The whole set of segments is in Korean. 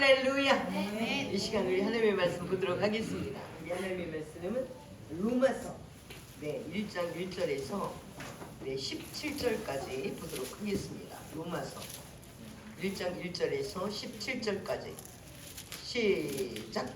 할렐루야. 이 시간 우리 하나님의 말씀 보도록 하겠습니다. 우리 하나님의 말씀은 로마서 1장 1절에서 17절까지 보도록 하겠습니다. 로마서 1장 1절에서 17절까지 시작.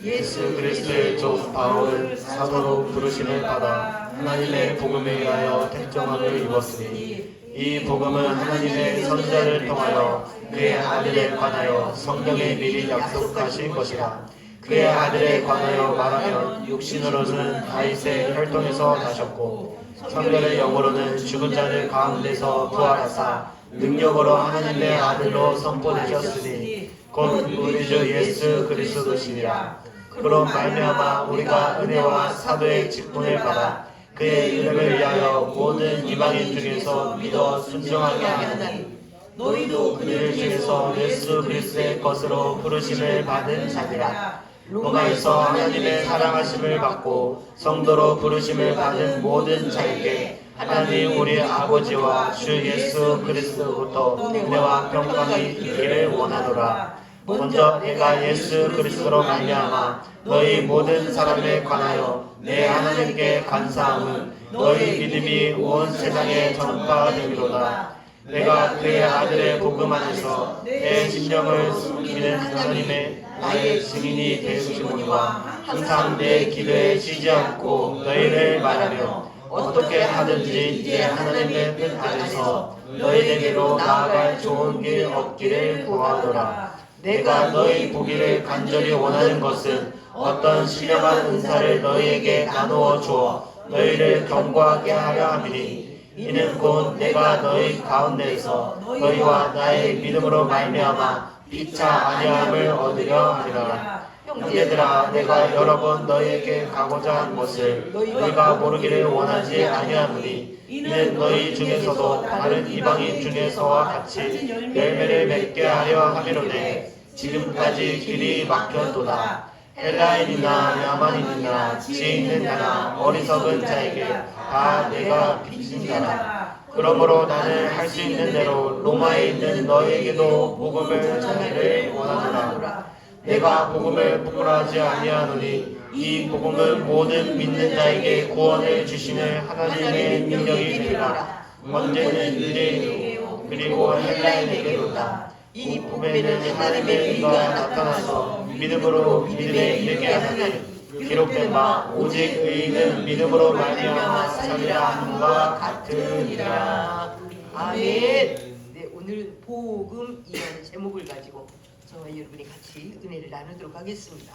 예수 그리스도의 종 바울은 사도로 부르심을 받아 하나님의 복음에 의하여 택정함을 입었으니 이 복음은 하나님의 선지자를 통하여 그의 아들에 관하여 성경에 미리 약속하신 것이라. 그의 아들에 관하여 말하면 육신으로는 다윗의 혈통에서 나셨고 성결의 영으로는 죽은 자들 가운데서 부활하사 능력으로 하나님의 아들로 선포되셨으니 곧 우리 주 예수 그리스도시니라. 그로 말미암아 우리가 은혜와 사도의 직분을 받아 그의 이름을 위하여 모든 이방인 중에서 믿어 순종하게 하나니 너희도 그들 중에서 예수 그리스도의 것으로 부르심을 받은 자니라. 로마에서 하나님의 사랑하심을 받고 성도로 부르심을 받은 모든 자에게 하나님 우리 아버지와 주 예수 그리스도로부터 은혜와 평강이 있기를 원하노라. 먼저 내가 예수 그리스도로 말미암아 너희 모든 사람에 관하여 내 하나님께 감사함은 너희 믿음이 온 세상에 전파되리로다. 내가 그의 아들의 복음 안에서 내 심령을 숨기는 하나님의 나의 증인이 되시오니와 항상 내 기도에 쉬지 않고 너희를 말하며 어떻게 하든지 이제 하나님의 뜻 안에서 너희에게로 나아갈 좋은 길 얻기를 구하노라. 내가 너희 보기를 간절히 원하는 것은 어떤 신령한 은사를 너희에게 나누어 주어 너희를 경고하게 하려 함이니 이는 곧 내가 너희 가운데에서 너희와 나의 믿음으로 말미암아 피차 아니함을 얻으려 하리라. 형제들아, 내가 여러 번 너희에게 가고자 한 것을 너희가 모르기를 원하지 아니하노니 이는 너희 중에서도 다른 이방인 중에서와 같이 열매를 맺게 하려 함이로되 지금까지 길이 막혔도다. 헬라인이나 야만인이나 지혜 있는 자나 어리석은 자에게 다 내가 빚진 자라. 그러므로 나는 할 수 있는 대로 로마에 있는 너희에게도 복음을 전하기를 원하노라. 내가 복음을 부끄러워하지 아니하노니 이 복음은 모든 믿는 자에게 구원을 주시는 하나님의 능력이 되리라. 먼저는 유대인이요 그리고 헬라인에게로다. 이 복음에는 하나님의 의가 나타나서 믿음으로 믿음에 이르게 하나니 기록된 바 오직 의인은 믿음으로 말미암아 살리라 함과 같으니라. 아멘. 오늘은 복음이라는 제목을 가지고 저와 여러분이 같이 은혜를 나누도록 하겠습니다.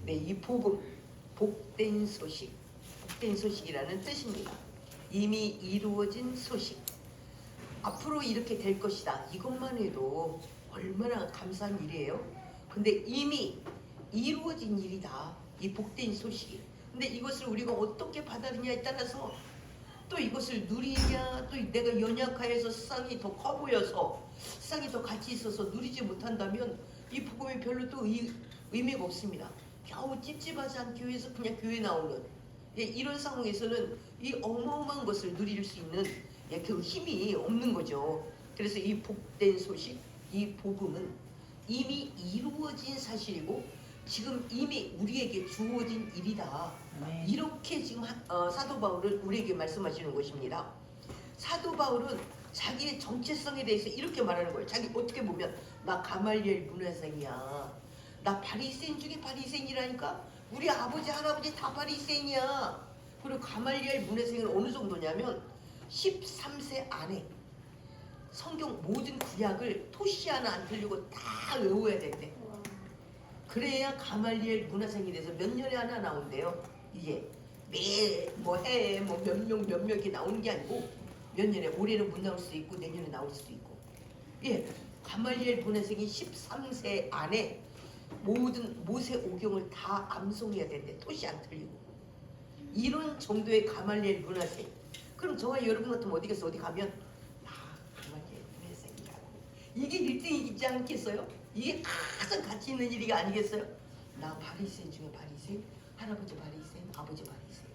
이 복음, 복된 소식, 복된 소식이라는 뜻입니다. 이미 이루어진 소식, 앞으로 이렇게 될 것이다, 이것만 해도 얼마나 감사한 일이에요. 근데 이미 이루어진 일이다, 이 복된 소식이. 근데 이것을 우리가 어떻게 받아들이냐에 따라서 또 이것을 누리냐, 또 내가 연약하여서 세상이 더 커 보여서 세상이 더 가치 있어서 누리지 못한다면 이 복음이 별로 또 의미가 없습니다. 겨우 찝찝하지 않기 위해서 그냥 교회 나오는, 이런 상황에서는 이 어마어마한 것을 누릴 수 있는 그 힘이 없는 거죠. 그래서 이 복된 소식, 이 복음은 이미 이루어진 사실이고 지금 이미 우리에게 주어진 일이다. 이렇게 지금 사도 바울은 우리에게 말씀하시는 것입니다. 사도 바울은 자기의 정체성에 대해서 이렇게 말하는 거예요. 자기 어떻게 보면 나 가말리엘 문화생이야. 나 바리새인 중에 바리새인이라니까. 우리 아버지 할아버지 다 바리새인이야. 그리고 가말리엘 문화생은 어느 정도냐면 13세 안에 성경 모든 구약을 토시 하나 안 틀리고 다 외워야 된대. 그래야 가말리엘 문화생이 돼서 몇 년에 하나 나온대요. 이게 매 해 몇 명 이렇게 나오는 게 아니고 몇 년에, 올해는 못 나올 수도 있고 내년에 나올 수도 있고. 가말리엘 문화생이 13세 안에 모든 모세 오경을 다 암송해야 된대. 토시 안 틀리고. 이런 정도의 가말리엘 문화생. 그럼 저와 여러분 같으면 어디겠어? 어디 가면 가말리엘 문화생이라고. 이게 1등이지 않겠어요? 이게 가장 가치 있는 일이 아니겠어요? 나 바리새인 중에 바리새인, 할아버지 바리새인, 아버지 바리새인.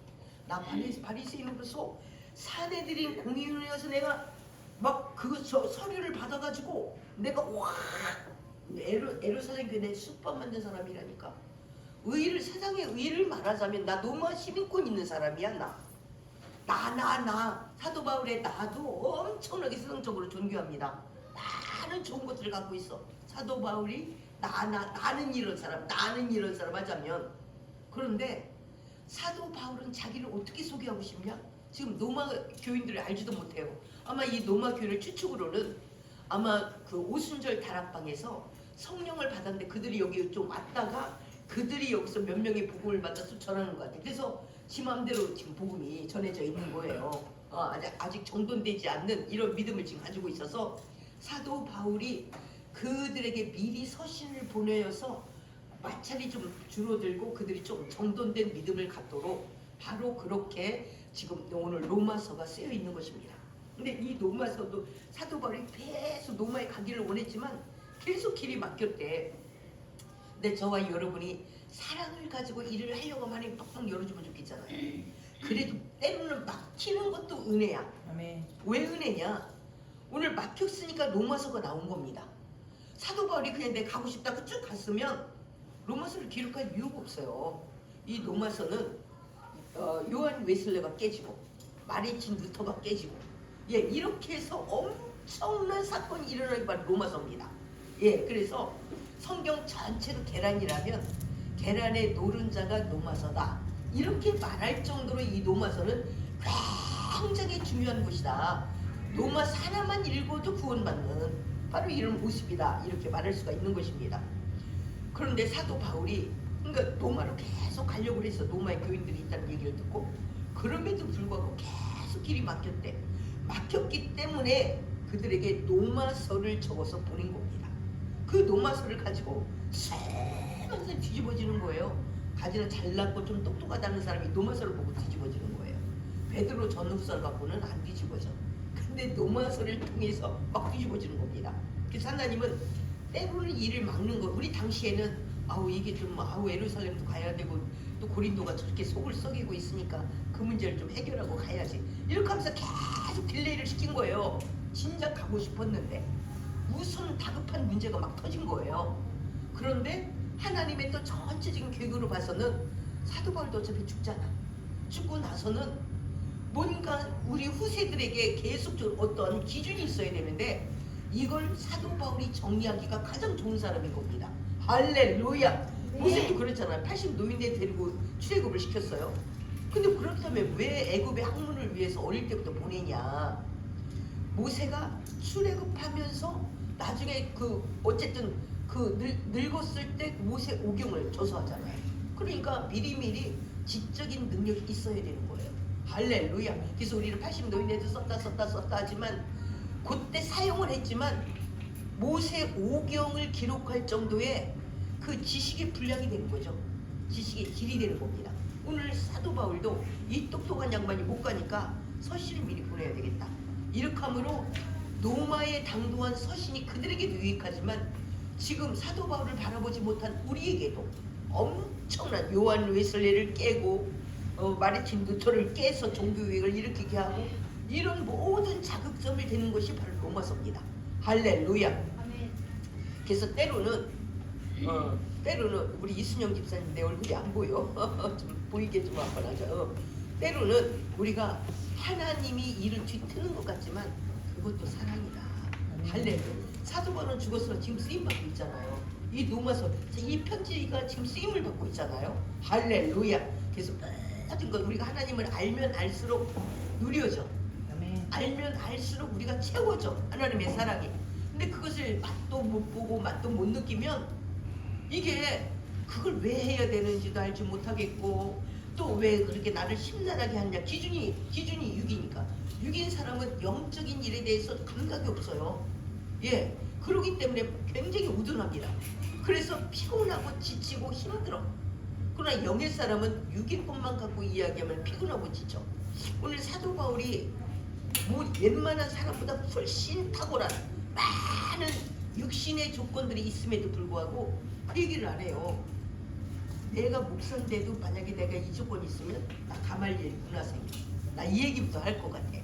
나 바리새인으로서 사내들인 공인을 해서 내가 막 그 서류를 받아가지고 내가 와 에루살렘 교회 슈퍼 만든 사람이라니까. 의의를, 세상의 의의를 말하자면 나 로마 시민권 있는 사람이야. 나 사도 바울의 나도 엄청나게 세상적으로 존경합니다. 많은 좋은 것들을 갖고 있어. 사도 바울이 나는 이런 사람 하자면. 그런데 사도 바울은 자기를 어떻게 소개하고 싶냐? 지금 로마 교인들을 알지도 못해요. 아마 이 로마 교회를 추측으로는 아마 그 오순절 다락방에서 성령을 받았는데 그들이 여기 좀 왔다가 그들이 여기서 몇 명의 복음을 받아서 전하는 것 같아요. 그래서 지 마음대로 지금 복음이 전해져 있는 거예요. 아직 정돈되지 않는 이런 믿음을 지금 가지고 있어서 사도 바울이 그들에게 미리 서신을 보내어서 마찰이 좀 줄어들고 그들이 좀 정돈된 믿음을 갖도록 바로 그렇게 지금 오늘 로마서가 쓰여 있는 것입니다. 근데 이 로마서도 사도 바울이 계속 로마에 가기를 원했지만 계속 길이 막혔대. 근데 저와 여러분이 사랑을 가지고 일을 하려고 하면 빡빡 열어주면 좋겠잖아요. 그래도 때로는 막히는 것도 은혜야. 아멘. 왜 은혜냐? 오늘 막혔으니까 로마서가 나온 겁니다. 사도 바울이 그냥 내가 가고 싶다고 쭉 갔으면 로마서를 기록할 이유가 없어요. 이 로마서는 요한 웨슬레가 깨지고 마르틴 루터가 깨지고 이렇게 해서 엄청난 사건이 일어나기 바로 로마서입니다. 그래서 성경 전체로 계란이라면 계란의 노른자가 로마서다. 이렇게 말할 정도로 이 로마서는 굉장히 중요한 곳이다. 로마서 하나만 읽어도 구원받는 바로 이런 모습이다. 이렇게 말할 수가 있는 것입니다. 그런데 사도 바울이 그러니까 로마로 계속 가려고 해서 로마의 교인들이 있다는 얘기를 듣고 그럼에도 불구하고 계속 길이 막혔대. 막혔기 때문에 그들에게 로마서를 적어서 보낸 겁니다. 그 로마서를 가지고 세상에서 뒤집어지는 거예요. 가지는 잘났고 좀 똑똑하다는 사람이 로마서를 보고 뒤집어지는 거예요. 베드로 전후서를 갖고는 안 뒤집어져. 근데 로마서를 통해서 막 뒤집어지는 겁니다. 그래서 하나님은 때로는 일을 막는 거. 우리 당시에는 이게 좀 예루살렘도 가야 되고 또 고린도가 저렇게 속을 썩이고 있으니까 그 문제를 좀 해결하고 가야지. 이렇게 하면서 계속 딜레이를 시킨 거예요. 진작 가고 싶었는데 무슨 다급한 문제가 막 터진 거예요. 그런데 하나님의 또 전체적인 계획으로 봐서는 사도 바울도 어차피 죽잖아. 죽고 나서는 뭔가 우리 후세들에게 계속적으로 어떤 기준이 있어야 되는데 이걸 사도 바울이 정리하기가 가장 좋은 사람인 겁니다. 할렐루야. 모세도 그랬잖아요. 80 노인네 데리고 출애굽을 시켰어요. 근데 그렇다면 왜 애굽의 학문을 위해서 어릴 때부터 보내냐? 모세가 출애굽하면서 나중에 어쨌든 늙었을 때 모세 오경을 저서하잖아요. 그러니까 미리미리 지적인 능력이 있어야 되는 거예요. 할렐루야. 그래서 우리는 80 노인네도 썼다 하지만 그때 사용을 했지만 모세 오경을 기록할 정도의 그 지식의 분량이 되는 거죠. 지식의 질이 되는 겁니다. 오늘 사도 바울도 이 똑똑한 양반이 못 가니까 서신을 미리 보내야 되겠다. 이렇게 함으로 로마에 당도한 서신이 그들에게도 유익하지만 지금 사도 바울을 바라보지 못한 우리에게도 엄청난 요한 웨슬레를 깨고 마르틴 루터를 깨서 종교개혁을 일으키게 하고 이런 모든 자극점이 되는 것이 바로 로마서입니다. 할렐루야. 아멘. 그래서 때로는 우리 이순영 집사님 내 얼굴이 안 보여. 좀 보이게 좀 한번 하자. 때로는 우리가 하나님이 일을 뒤트는 것 같지만 그것도 사랑이다. 할렐루야. 사도 바울은 죽어서 지금 쓰임 받고 있잖아요. 이 로마서 이 편지가 지금 쓰임을 받고 있잖아요. 할렐루야. 그래서 모든 것 우리가 하나님을 알면 알수록 누려져. 알면 알수록 우리가 채워져. 하나님의 사랑이. 근데 그것을 맛도 못 보고 맛도 못 느끼면 이게 그걸 왜 해야 되는지도 알지 못하겠고 또 왜 그렇게 나를 심란하게 하냐. 기준이 육이니까. 육인 사람은 영적인 일에 대해서 감각이 없어요. 그러기 때문에 굉장히 우둔합니다. 그래서 피곤하고 지치고 힘들어. 그러나 영의 사람은 육인 것만 갖고 이야기하면 피곤하고 지쳐. 오늘 사도 바울이 웬만한 사람보다 훨씬 탁월한 많은 육신의 조건들이 있음에도 불구하고 그 얘기를 안 해요. 내가 목사인데도 만약에 내가 이 조건이 있으면 나 가말리엘 문화생 나 이 얘기부터 할 것 같아.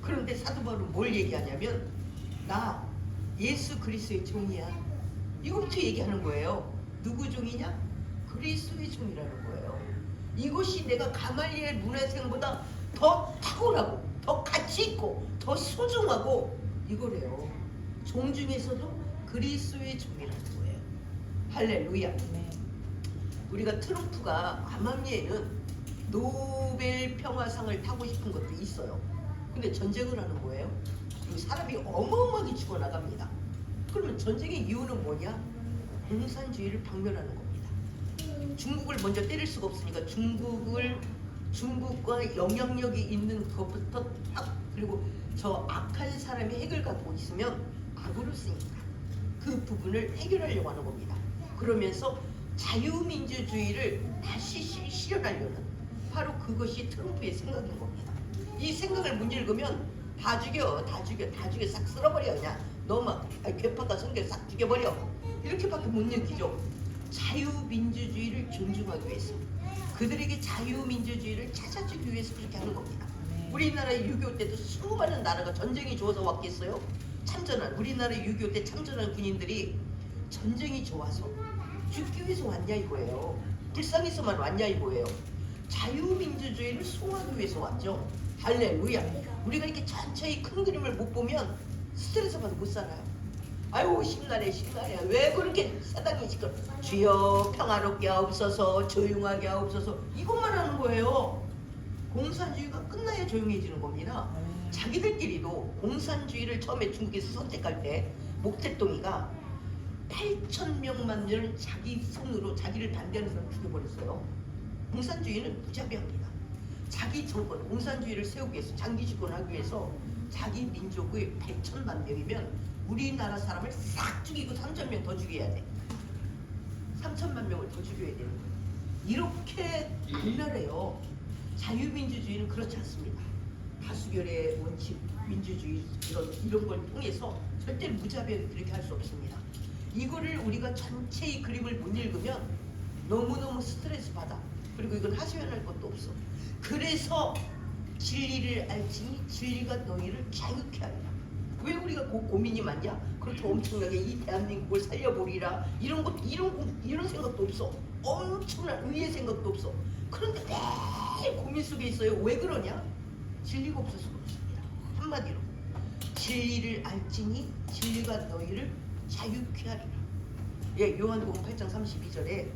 그런데 사도 바울은 뭘 얘기하냐면 나 예수 그리스도의 종이야. 이거부터 얘기하는 거예요. 누구 종이냐? 그리스도의 종이라는 거예요. 이것이 내가 가말리엘 문화생보다 더 탁월하고 더 가치 있고 더 소중하고 이거래요. 종 중에서도 그리스도의 종이라는 거예요. 할렐루야. 우리가 트럼프가 가말리엘은 노벨 평화상을 타고 싶은 것도 있어요. 근데 전쟁을 하는 거예요. 이 사람이 어마어마하게 죽어나갑니다. 그러면 전쟁의 이유는 뭐냐? 공산주의를 박멸하는 겁니다. 중국을 먼저 때릴 수가 없으니까 중국과 영향력이 있는 것부터 딱, 그리고 저 악한 사람이 핵을 갖고 있으면 악으로 쓰니까 그 부분을 해결하려고 하는 겁니다. 그러면서 자유민주주의를 다시 실현하려는 바로 그것이 트럼프의 생각인 겁니다. 이 생각을 못 읽으면 다 죽여 싹 쓸어버려. 그냥 너무 괴파가 성결 싹 죽여버려. 이렇게밖에 못 느끼죠. 자유민주주의를 존중하기 위해서, 그들에게 자유민주주의를 찾아주기 위해서 그렇게 하는 겁니다. 우리나라 6.25 때도 수많은 나라가 전쟁이 좋아서 왔겠어요? 우리나라 6.25 때 참전한 군인들이 전쟁이 좋아서 죽기 위해서 왔냐 이거예요. 불쌍해서만 왔냐 이거예요. 자유민주주의를 수호하기 위해서 왔죠. 할렐루야. 우리가 이렇게 천천히 큰 그림을 못 보면 스트레스 받아 못 살아요. 아유 심란해. 왜 그렇게 사당이 시끄러? 주여 평화롭게 하옵소서, 조용하게 하옵소서, 이것만 하는 거예요. 공산주의가 끝나야 조용해지는 겁니다. 자기들끼리도 공산주의를 처음에 중국에서 선택할 때 목택동이가 8,000명만 을 자기 손으로 자기를 반대하는 사람 죽여버렸어요. 공산주의는 무자비합니다. 자기 정권, 공산주의를 세우기 위해서, 장기 집권하기 위해서 자기 민족의 100,000만 명이면 우리나라 사람을 싹 죽이고 3,000명 더 죽여야 돼. 3천만 명을 더 죽여야 되는 거예요. 이렇게 불멸해요. 자유민주주의는 그렇지 않습니다. 다수결의 원칙, 민주주의 이런 걸 통해서 절대 무자비하게 그렇게 할 수 없습니다. 이거를 우리가 전체의 그림을 못 읽으면 너무너무 스트레스 받아. 그리고 이건 하소연할 것도 없어. 그래서 진리를 알지니 진리가 너희를 자유케 하리라. 왜 우리가 고민이 많냐? 그렇게 엄청나게 이 대한민국을 살려보리라 이런 생각도 없어. 엄청난 의의 생각도 없어. 그런데 매일 고민 속에 있어요. 왜 그러냐? 진리가 없어서 그렇습니다. 한마디로 진리를 알지니 진리가 너희를 자유케 하리라. 예, 요한복음 8장 32절에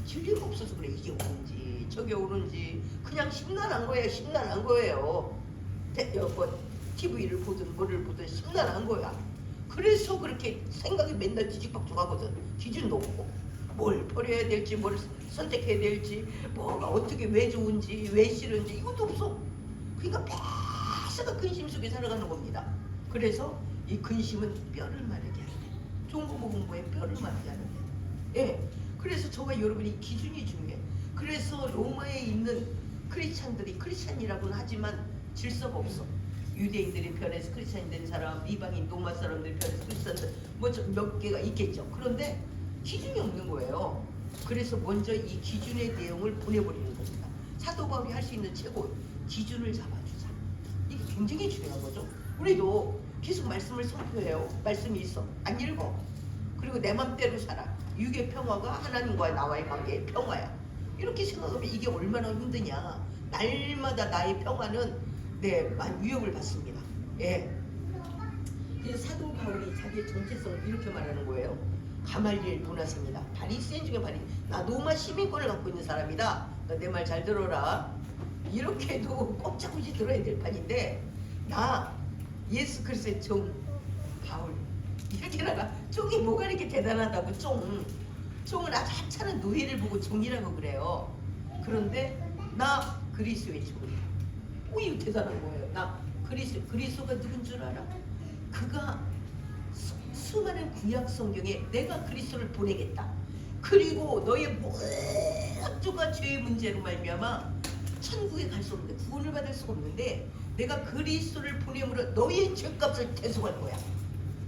진리가 없어서 그래. 이게 옳은지 저게 옳은지 그냥 심란한 거예요. TV를 보든 뭐를 보든 심란한 거야. 그래서 그렇게 생각이 맨날 뒤죽박죽하거든. 기준도 없고 뭘 버려야 될지 뭘 선택해야 될지 뭐가 어떻게 왜 좋은지 왜 싫은지 이것도 없어. 그러니까 매사가 근심 속에 살아가는 겁니다. 그래서 이 근심은 뼈를 마르게 하는데, 좋은 거 먹은 거에 뼈를 마르게 하는데, 예. 그래서 저와 여러분이 기준이 중요해. 그래서 로마에 있는 크리스찬이라고는 하지만 질서가 없어. 유대인들의 편에서 크리스찬이 된 사람, 이방인 로마 사람들의 편에서 크리스찬들 뭐 몇 개가 있겠죠. 그런데 기준이 없는 거예요. 그래서 먼저 이 기준의 내용을 보내버리는 겁니다. 사도 바울이 할 수 있는 최고 기준을 잡아주자. 이게 굉장히 중요한 거죠. 우리도 계속 말씀을 선포해요. 말씀이 있어. 안 읽어. 그리고 내 맘대로 살아. 육의 평화가 하나님과 나와의 관계의 평화야. 이렇게 생각하면 이게 얼마나 힘드냐. 날마다 나의 평화는 위협을 받습니다. 예. 그래서 사도 바울이 자기의 정체성을 이렇게 말하는 거예요. 가말리엘 문화생이다. 바리새인 중에 나 로마 시민권을 갖고 있는 사람이다. 너 내 말 잘 들어라. 이렇게 해도 꼼짝없이 들어야 될 판인데, 나 예수 그리스도의 종 바울 이렇게 나가. 종이 뭐가 이렇게 대단하다고. 종은 아주 하찮은 노예를 보고 종이라고 그래요. 그런데 나 그리스도의 종이야. 이거 대단한 거예요. 나 그리스도가 누군 줄 알아? 그가 수많은 구약 성경에 내가 그리스도를 보내겠다. 그리고 너의 모두가 죄의 문제로 말미암아 천국에 갈 수 없는데, 구원을 받을 수가 없는데 내가 그리스도를 보냄으로 너의 죄값을 대속할 거야.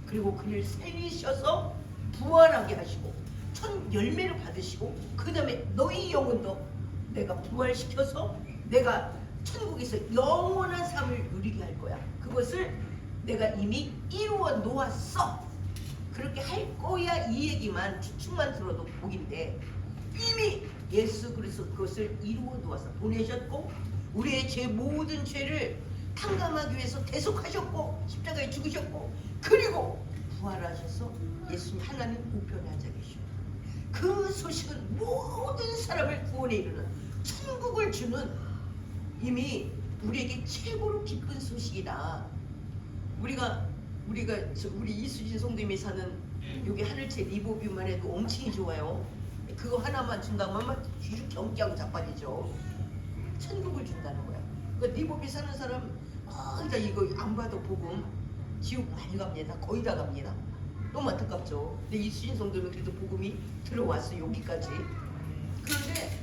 그리고 그를 살리셔서 부활하게 하시고 천 열매를 받으시고 그 다음에 너희 영혼도 내가 부활시켜서 내가 천국에서 영원한 삶을 누리게 할 거야. 그것을 내가 이미 이루어 놓았어. 그렇게 할 거야 이 얘기만 추측만 들어도 복인데 이미 예수 그리스도 그것을 이루어 놓아서 보내셨고 우리의 제 모든 죄를 탕감하기 위해서 대속하셨고 십자가에 죽으셨고 그리고 부활하셔서 예수님 하나님 우편에 앉아 계시고 그 소식은 모든 사람을 구원에 이르는 천국을 주는 이미 우리에게 최고로 기쁜 소식이다. 우리 이수진 성도님이 사는 여기 하늘채 리버뷰만 해도 엄청 좋아요. 그거 하나만 준다면 쭉 경기하고 자빠지죠. 천국을 준다는 거야. 그 리버뷰 사는 사람 진짜 이거 안 봐도 복음 지옥 많이 갑니다. 거의 다 갑니다. 너무 안타깝죠. 근데 이수진 성도는 그래도 복음이 들어왔어 여기까지. 그런데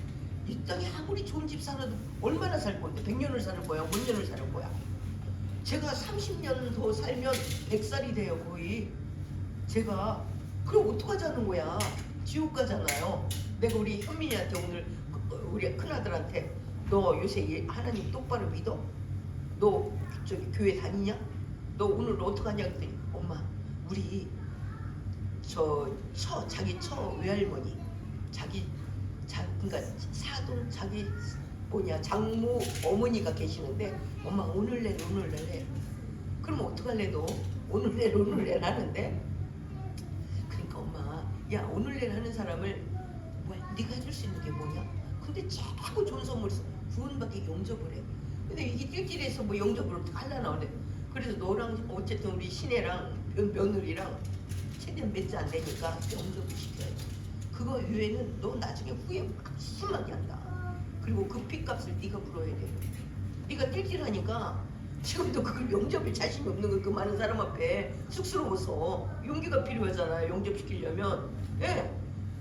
이 땅에 아무리 좋은 집 살아도 얼마나 살 건데 100년을 사는 거야? 몇 년을 사는 거야? 제가 30년 더 살면 100살이 돼요 거의. 제가 그럼 어떡하자는 거야? 지옥 가잖아요. 내가 우리 현민이한테 오늘 우리 큰아들한테 너 요새 하나님 똑바로 믿어? 너 저기 교회 다니냐? 너 오늘 어떡하냐 그랬더니 엄마 우리 자기 외할머니 그러니까 사돈 자기 장모 어머니가 계시는데 엄마 오늘 내 그럼 어떡할래 너? 오늘 내 하는데 그러니까 엄마 야 오늘 내 하는 사람을 네가 해줄 수 있는 게 뭐냐? 근데 자꾸 좋은 선물 구원받게 영접을 해. 근데 이게 띨띨해서 뭐 영접을 하려 나오네. 그래서 너랑 어쨌든 우리 시내랑 며느리랑 최대한 몇 자 안 되니까 영접을 시켜야 돼. 그거 외에는 너 나중에 후회 심하게 한다. 그리고 그 핏값을 네가 물어야 돼. 네가 띨띨하니까 지금도 그걸 영접할 자신이 없는 거 그 많은 사람 앞에 쑥스러워서 용기가 필요하잖아요. 영접시키려면. 예.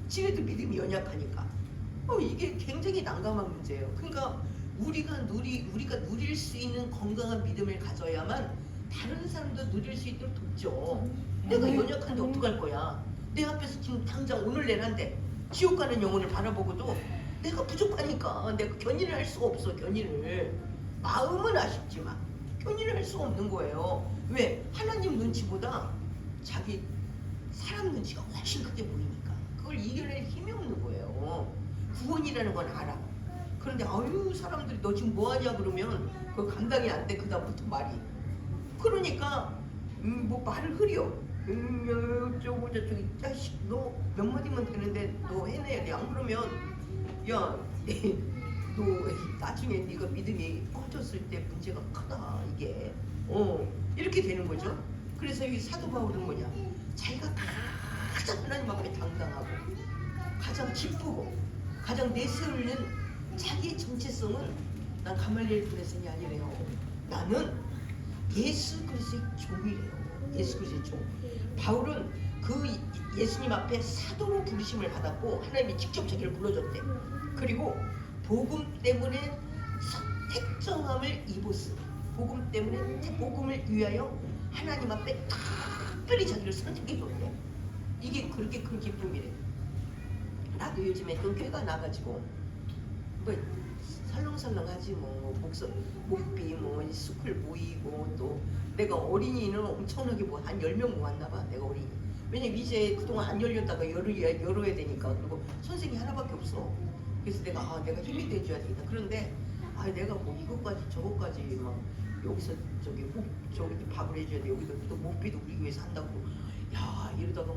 지네도 믿음이 연약하니까. 이게 굉장히 난감한 문제예요. 그러니까 우리가 누릴 수 있는 건강한 믿음을 가져야만 다른 사람도 누릴 수 있도록 돕죠. 내가 연약한데 어떡할 거야? 내 앞에서 지금 당장 오늘 내란데 지옥 가는 영혼을 바라보고도 내가 부족하니까 내가 견인을 할 수가 없어. 견인을 마음은 아쉽지만 견인을 할 수가 없는 거예요. 왜? 하나님 눈치보다 자기 사람 눈치가 훨씬 크게 보이니까 그걸 이겨낼 힘이 없는 거예요. 구원이라는 건 알아. 그런데 사람들이 너 지금 뭐하냐 그러면 그거 감당이 안 돼. 그다음부터 말이 그러니까 뭐 말을 흐려. 어쩌고 저쩌고 자식 너 몇 마디만 되는데 너 해내야 돼. 안 그러면 야 너 나중에 네가 믿음이 꺼졌을 때 문제가 크다. 이게 이렇게 되는 거죠. 그래서 이 사도 바울은 뭐냐? 자기가 가장 하나님 앞에 당당하고 가장 기쁘고 가장 내세우는 자기의 정체성은 난 가말리엘 브레슨이 아니래요. 나는 예수 그리스도의 종이래요. 예수 그리스도의 종. 바울은 그 예수님 앞에 사도로 부르심을 받았고 하나님이 직접 자기를 불러줬대. 그리고 복음 때문에 택정함을 입었으니 복음 때문에 복음을 위하여 하나님 앞에 특별히 자기를 선택해줬대. 이게 그렇게 큰 기쁨이래. 나도 요즘에 또 교회가 나가지고 뭐 설렁설렁하지 뭐 목비 뭐 스쿨 모이고 또 내가 어린이는 엄청나게 뭐 한 10명 모았나 봐. 내가 어린이. 왜냐면 이제 그동안 안 열렸다가 열어야 되니까. 그리고 선생이 하나밖에 없어. 그래서 내가 힘이 돼줘야 되겠다. 그런데 내가 뭐 이것까지 저것까지 막 여기서 저기 밥을 해줘야 돼. 여기도 또 목비도 우리 교회에서 한다고. 야 이러다가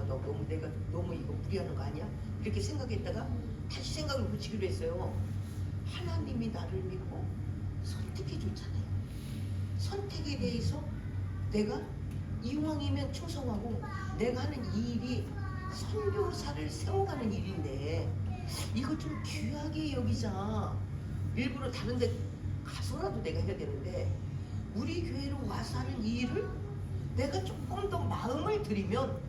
너 내가 너무 이거 무리하는 거 아니야? 이렇게 생각했다가 다시 생각을 붙이기로 했어요. 하나님이 나를 믿고 선택해 줬잖아요. 선택에 대해서 내가 이왕이면 충성하고 내가 하는 이 일이 선교사를 세워가는 일인데 이거 좀 귀하게 여기자. 일부러 다른 데 가서라도 내가 해야 되는데 우리 교회로 와서 하는 이 일을 내가 조금 더 마음을 들이면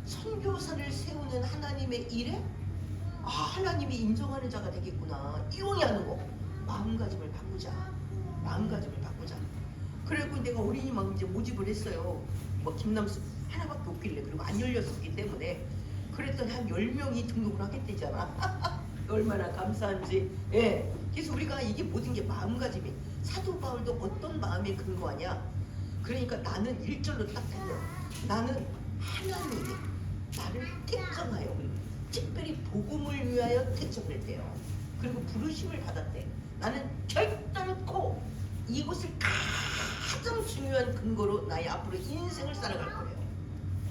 선교사를 세우는 하나님의 일에 하나님이 인정하는 자가 되겠구나. 이왕이 하는 거 마음가짐을 바꾸자. 그래갖고 내가 어린이 막 이제 모집을 했어요. 뭐 김남수 하나밖에 없길래. 그리고 안 열렸었기 때문에. 그랬더니 한 10명이 등록을 하겠대잖아. 얼마나 감사한지. 예. 그래서 우리가 이게 모든 게 마음가짐이. 사도 바울도 어떤 마음이 근거하냐. 그러니까 나는 일절로 딱 달려. 나는 하나님이 나를 택정하여 특별히 복음을 위하여 택정을 했대요. 그리고 부르심을 받았대. 나는 결단코 이곳을 가장 중요한 근거로 나의 앞으로 인생을 살아갈 거예요.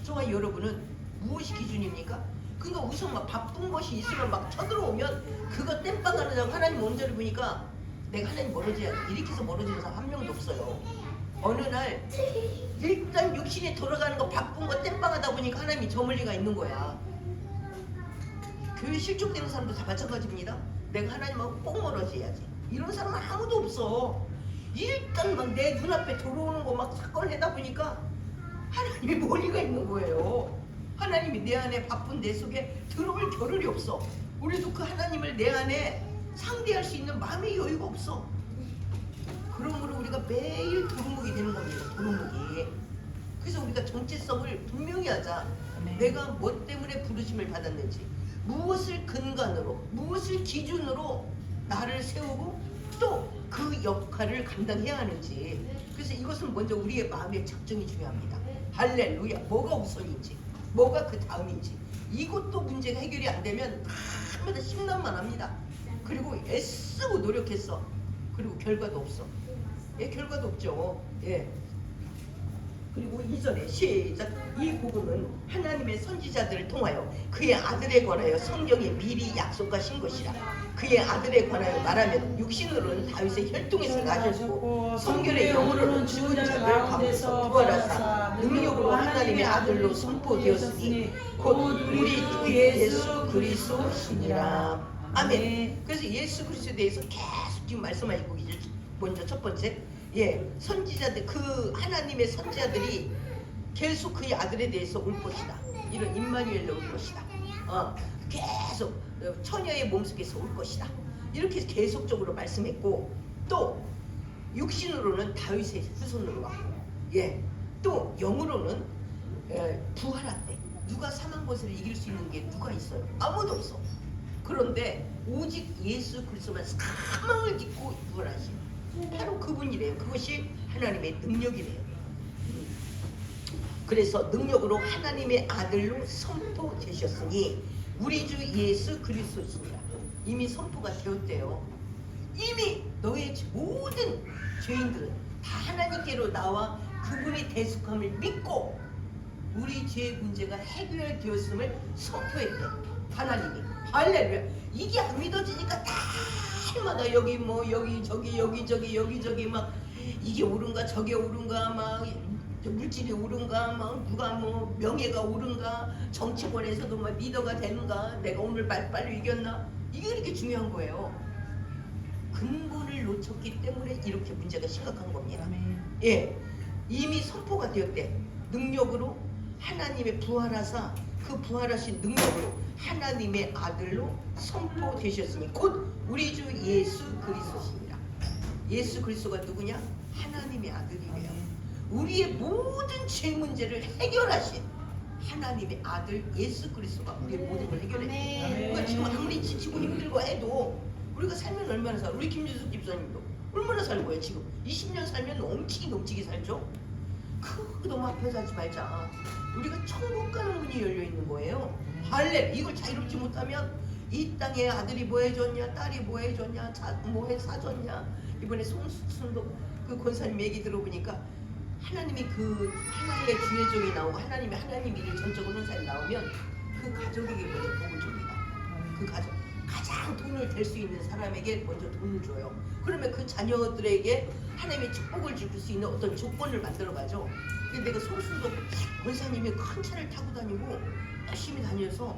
저와 여러분은 무엇이 기준입니까? 그러니까 우선 막 바쁜 것이 있으면 막 쳐들어오면 그거 땜빵 하는 사람 하나님 먼저를 보니까 내가 하나님 멀어져야 돼. 이렇게 해서 멀어지는 사람 한 명도 없어요. 어느 날 일단 육신이 돌아가는 거 바쁜 거 땜빵하다 보니까 하나님이 저 멀리가 있는 거야. 교회 실족되는 사람도 다 마찬가지입니다. 내가 하나님하고 꼭 멀어져야지. 이런 사람은 아무도 없어. 일단 막 내 눈앞에 들어오는 거 막 사건을 하다 보니까 하나님이 멀리가 있는 거예요. 하나님이 내 안에 바쁜 내 속에 들어올 겨를이 없어. 우리도 그 하나님을 내 안에 상대할 수 있는 마음의 여유가 없어. 그러므로 우리가 매일 도루묵이 되는 겁니다. 도루묵이. 그래서 우리가 정체성을 분명히 하자. 내가 뭐 때문에 부르심을 받았는지, 무엇을 근간으로, 무엇을 기준으로 나를 세우고 또 그 역할을 감당해야 하는지. 그래서 이것은 먼저 우리의 마음의 작정이 중요합니다. 할렐루야. 뭐가 우선인지, 뭐가 그 다음인지. 이것도 문제가 해결이 안 되면 다마다 심란만 합니다. 그리고 애쓰고 노력했어. 그리고 결과도 없어. 예, 결과도 없죠. 예. 그리고 이전에 시작. 이 복음은 하나님의 선지자들을 통하여 그의 아들에 관하여 성경에 미리 약속하신 것이라. 그의 아들에 관하여 말하면 육신으로는 다윗의 혈통에서 나셨고 성결의 영으로는 죽은 자들 가운데서 부활하사 능력으로 하나님의 아들로 선포되었으니 곧 우리 주 예수 그리스도시니라. 아멘. 그래서 예수 그리스도에 대해서 계속 지금 말씀하시고 계시죠. 먼저 첫 번째, 예, 선지자들, 그 하나님의 선지자들이 계속 그의 아들에 대해서 올 것이다. 이런 임마누엘로 올 것이다. 계속 처녀의 몸속에서 올 것이다. 이렇게 계속적으로 말씀했고, 또 육신으로는 다윗의 후손으로 왔고, 예, 또 영으로는 부활한대. 누가 사망 권세를 이길 수 있는 게 누가 있어요? 아무도 없어. 그런데 오직 예수 그리스도만 사망을 딛고 부활하신 바로 그분이래요. 그것이 하나님의 능력이래요. 그래서 능력으로 하나님의 아들로 선포되셨으니 우리 주 예수 그리스도시니라. 이미 선포가 되었대요. 이미 너의 모든 죄인들은 다 하나님께로 나와 그분의 대속함을 믿고 우리 죄의 문제가 해결되었음을 선포했대. 하나님이. 할렐루야. 이게 안 믿어지니까 다마다 여기 뭐 여기저기 여기저기 막 이게 옳은가 저게 옳은가 막 물질이 옳은가 막 누가 뭐 명예가 옳은가 정치권에서도 막 리더가 되는가 내가 오늘 빨리 이겼나 이게 이렇게 중요한 거예요. 근본을 놓쳤기 때문에 이렇게 문제가 심각한 겁니다. 예, 이미 선포가 되었대. 능력으로 하나님의 부활하사 그 부활하신 능력으로 하나님의 아들로 선포되셨으니 곧 우리 주 예수 그리스도시니라. 예수 그리스도가 누구냐? 하나님의 아들이래요. 우리의 모든 죄 문제를 해결하신 하나님의 아들 예수 그리스도가 우리의 모든 걸 해결해. 그러니까 지금 아무리 지치고 힘들고 해도 우리가 살면 얼마나 살아? 우리 김준숙 집사님도 얼마나 살고요? 지금 20년 살면 넘치게 살죠? 그거 너무 앞에 살지 말자. 우리가 천국 가는 문이 열려 있는 거예요. 할렐. 이걸 자유롭지 못하면 이 땅에 아들이 뭐 해줬냐, 딸이 뭐 해줬냐, 뭐해 사줬냐. 이번에 송순도 그 권사님 얘기 들어보니까 하나님이 그 하나의 주의 종이 나오고 하나님 일을 전적으로 한 사람이 나오면 그 가족에게 먼저 복을 줍니다. 그 가족 가장 돈을 댈 수 있는 사람에게 먼저 돈을 줘요. 그러면 그 자녀들에게 하나님의 축복을 줄 수 있는 어떤 조건을 만들어 가죠. 근데 내가 송순도 권사님이 큰 차를 타고 다니고 열심히 다녀서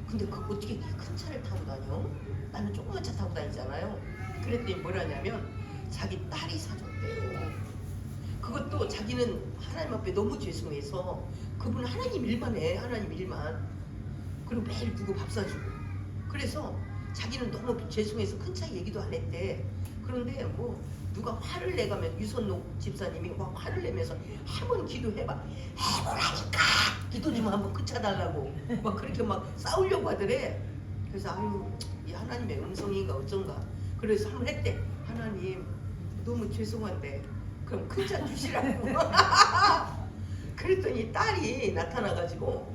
근데 그 어떻게 큰 차를 타고 다녀? 나는 조그만 차 타고 다니잖아요. 그랬더니 뭐라냐면 자기 딸이 사줬대요. 그것도 자기는 하나님 앞에 너무 죄송해서 그분은 하나님 일만 해. 하나님 일만. 그리고 매일 누구 밥 사주고. 그래서 자기는 너무 죄송해서 큰 차 얘기도 안 했대. 그런데 뭐 누가 화를 내가면 유선록 집사님이 막 화를 내면서 한번 기도해봐. 해보라니까. 기도 좀 한번 그 차 달라고. 막 그렇게 막 싸우려고 하더래. 그래서 아유 이 하나님의 음성인가 어쩐가. 그래서 한번 했대. 하나님 너무 죄송한데 그럼 큰 차 주시라고. 그랬더니 딸이 나타나가지고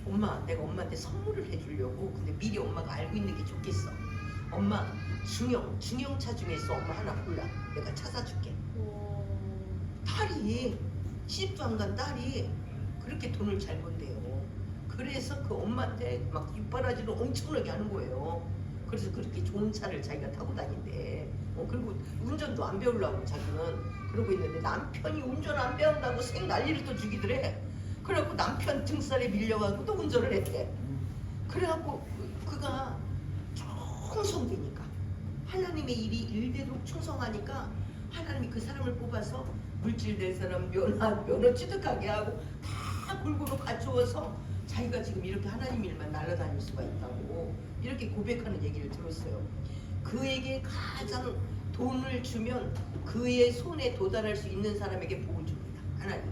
엄마, 내가 엄마한테 선물을 해주려고. 근데 미리 엄마가 알고 있는 게 좋겠어. 엄마, 중형차 중에서 엄마 하나 골라. 내가 찾아줄게. 딸이, 시집도 안 간 딸이 그렇게 돈을 잘 번대요. 그래서 그 엄마한테 막 뒷바라지를 엄청나게 하는 거예요. 그래서 그렇게 좋은 차를 자기가 타고 다닌대. 그리고 운전도 안 배우려고 자기는 그러고 있는데 남편이 운전 안 배운다고 생 난리를 또 주기더래. 그래갖고 남편 등살에 밀려가지고 또 운전을 했대. 그래갖고 그가 충성되니까, 하나님의 일이 일되도록 충성하니까 하나님이 그 사람을 뽑아서 물질 낼 사람 면허 취득하게 하고 다 골고루 갖추어서 자기가 지금 이렇게 하나님 일만 날아다닐 수가 있다고 이렇게 고백하는 얘기를 들었어요. 그에게 가장 돈을 주면 그의 손에 도달할 수 있는 사람에게 복을 줍니다, 하나님.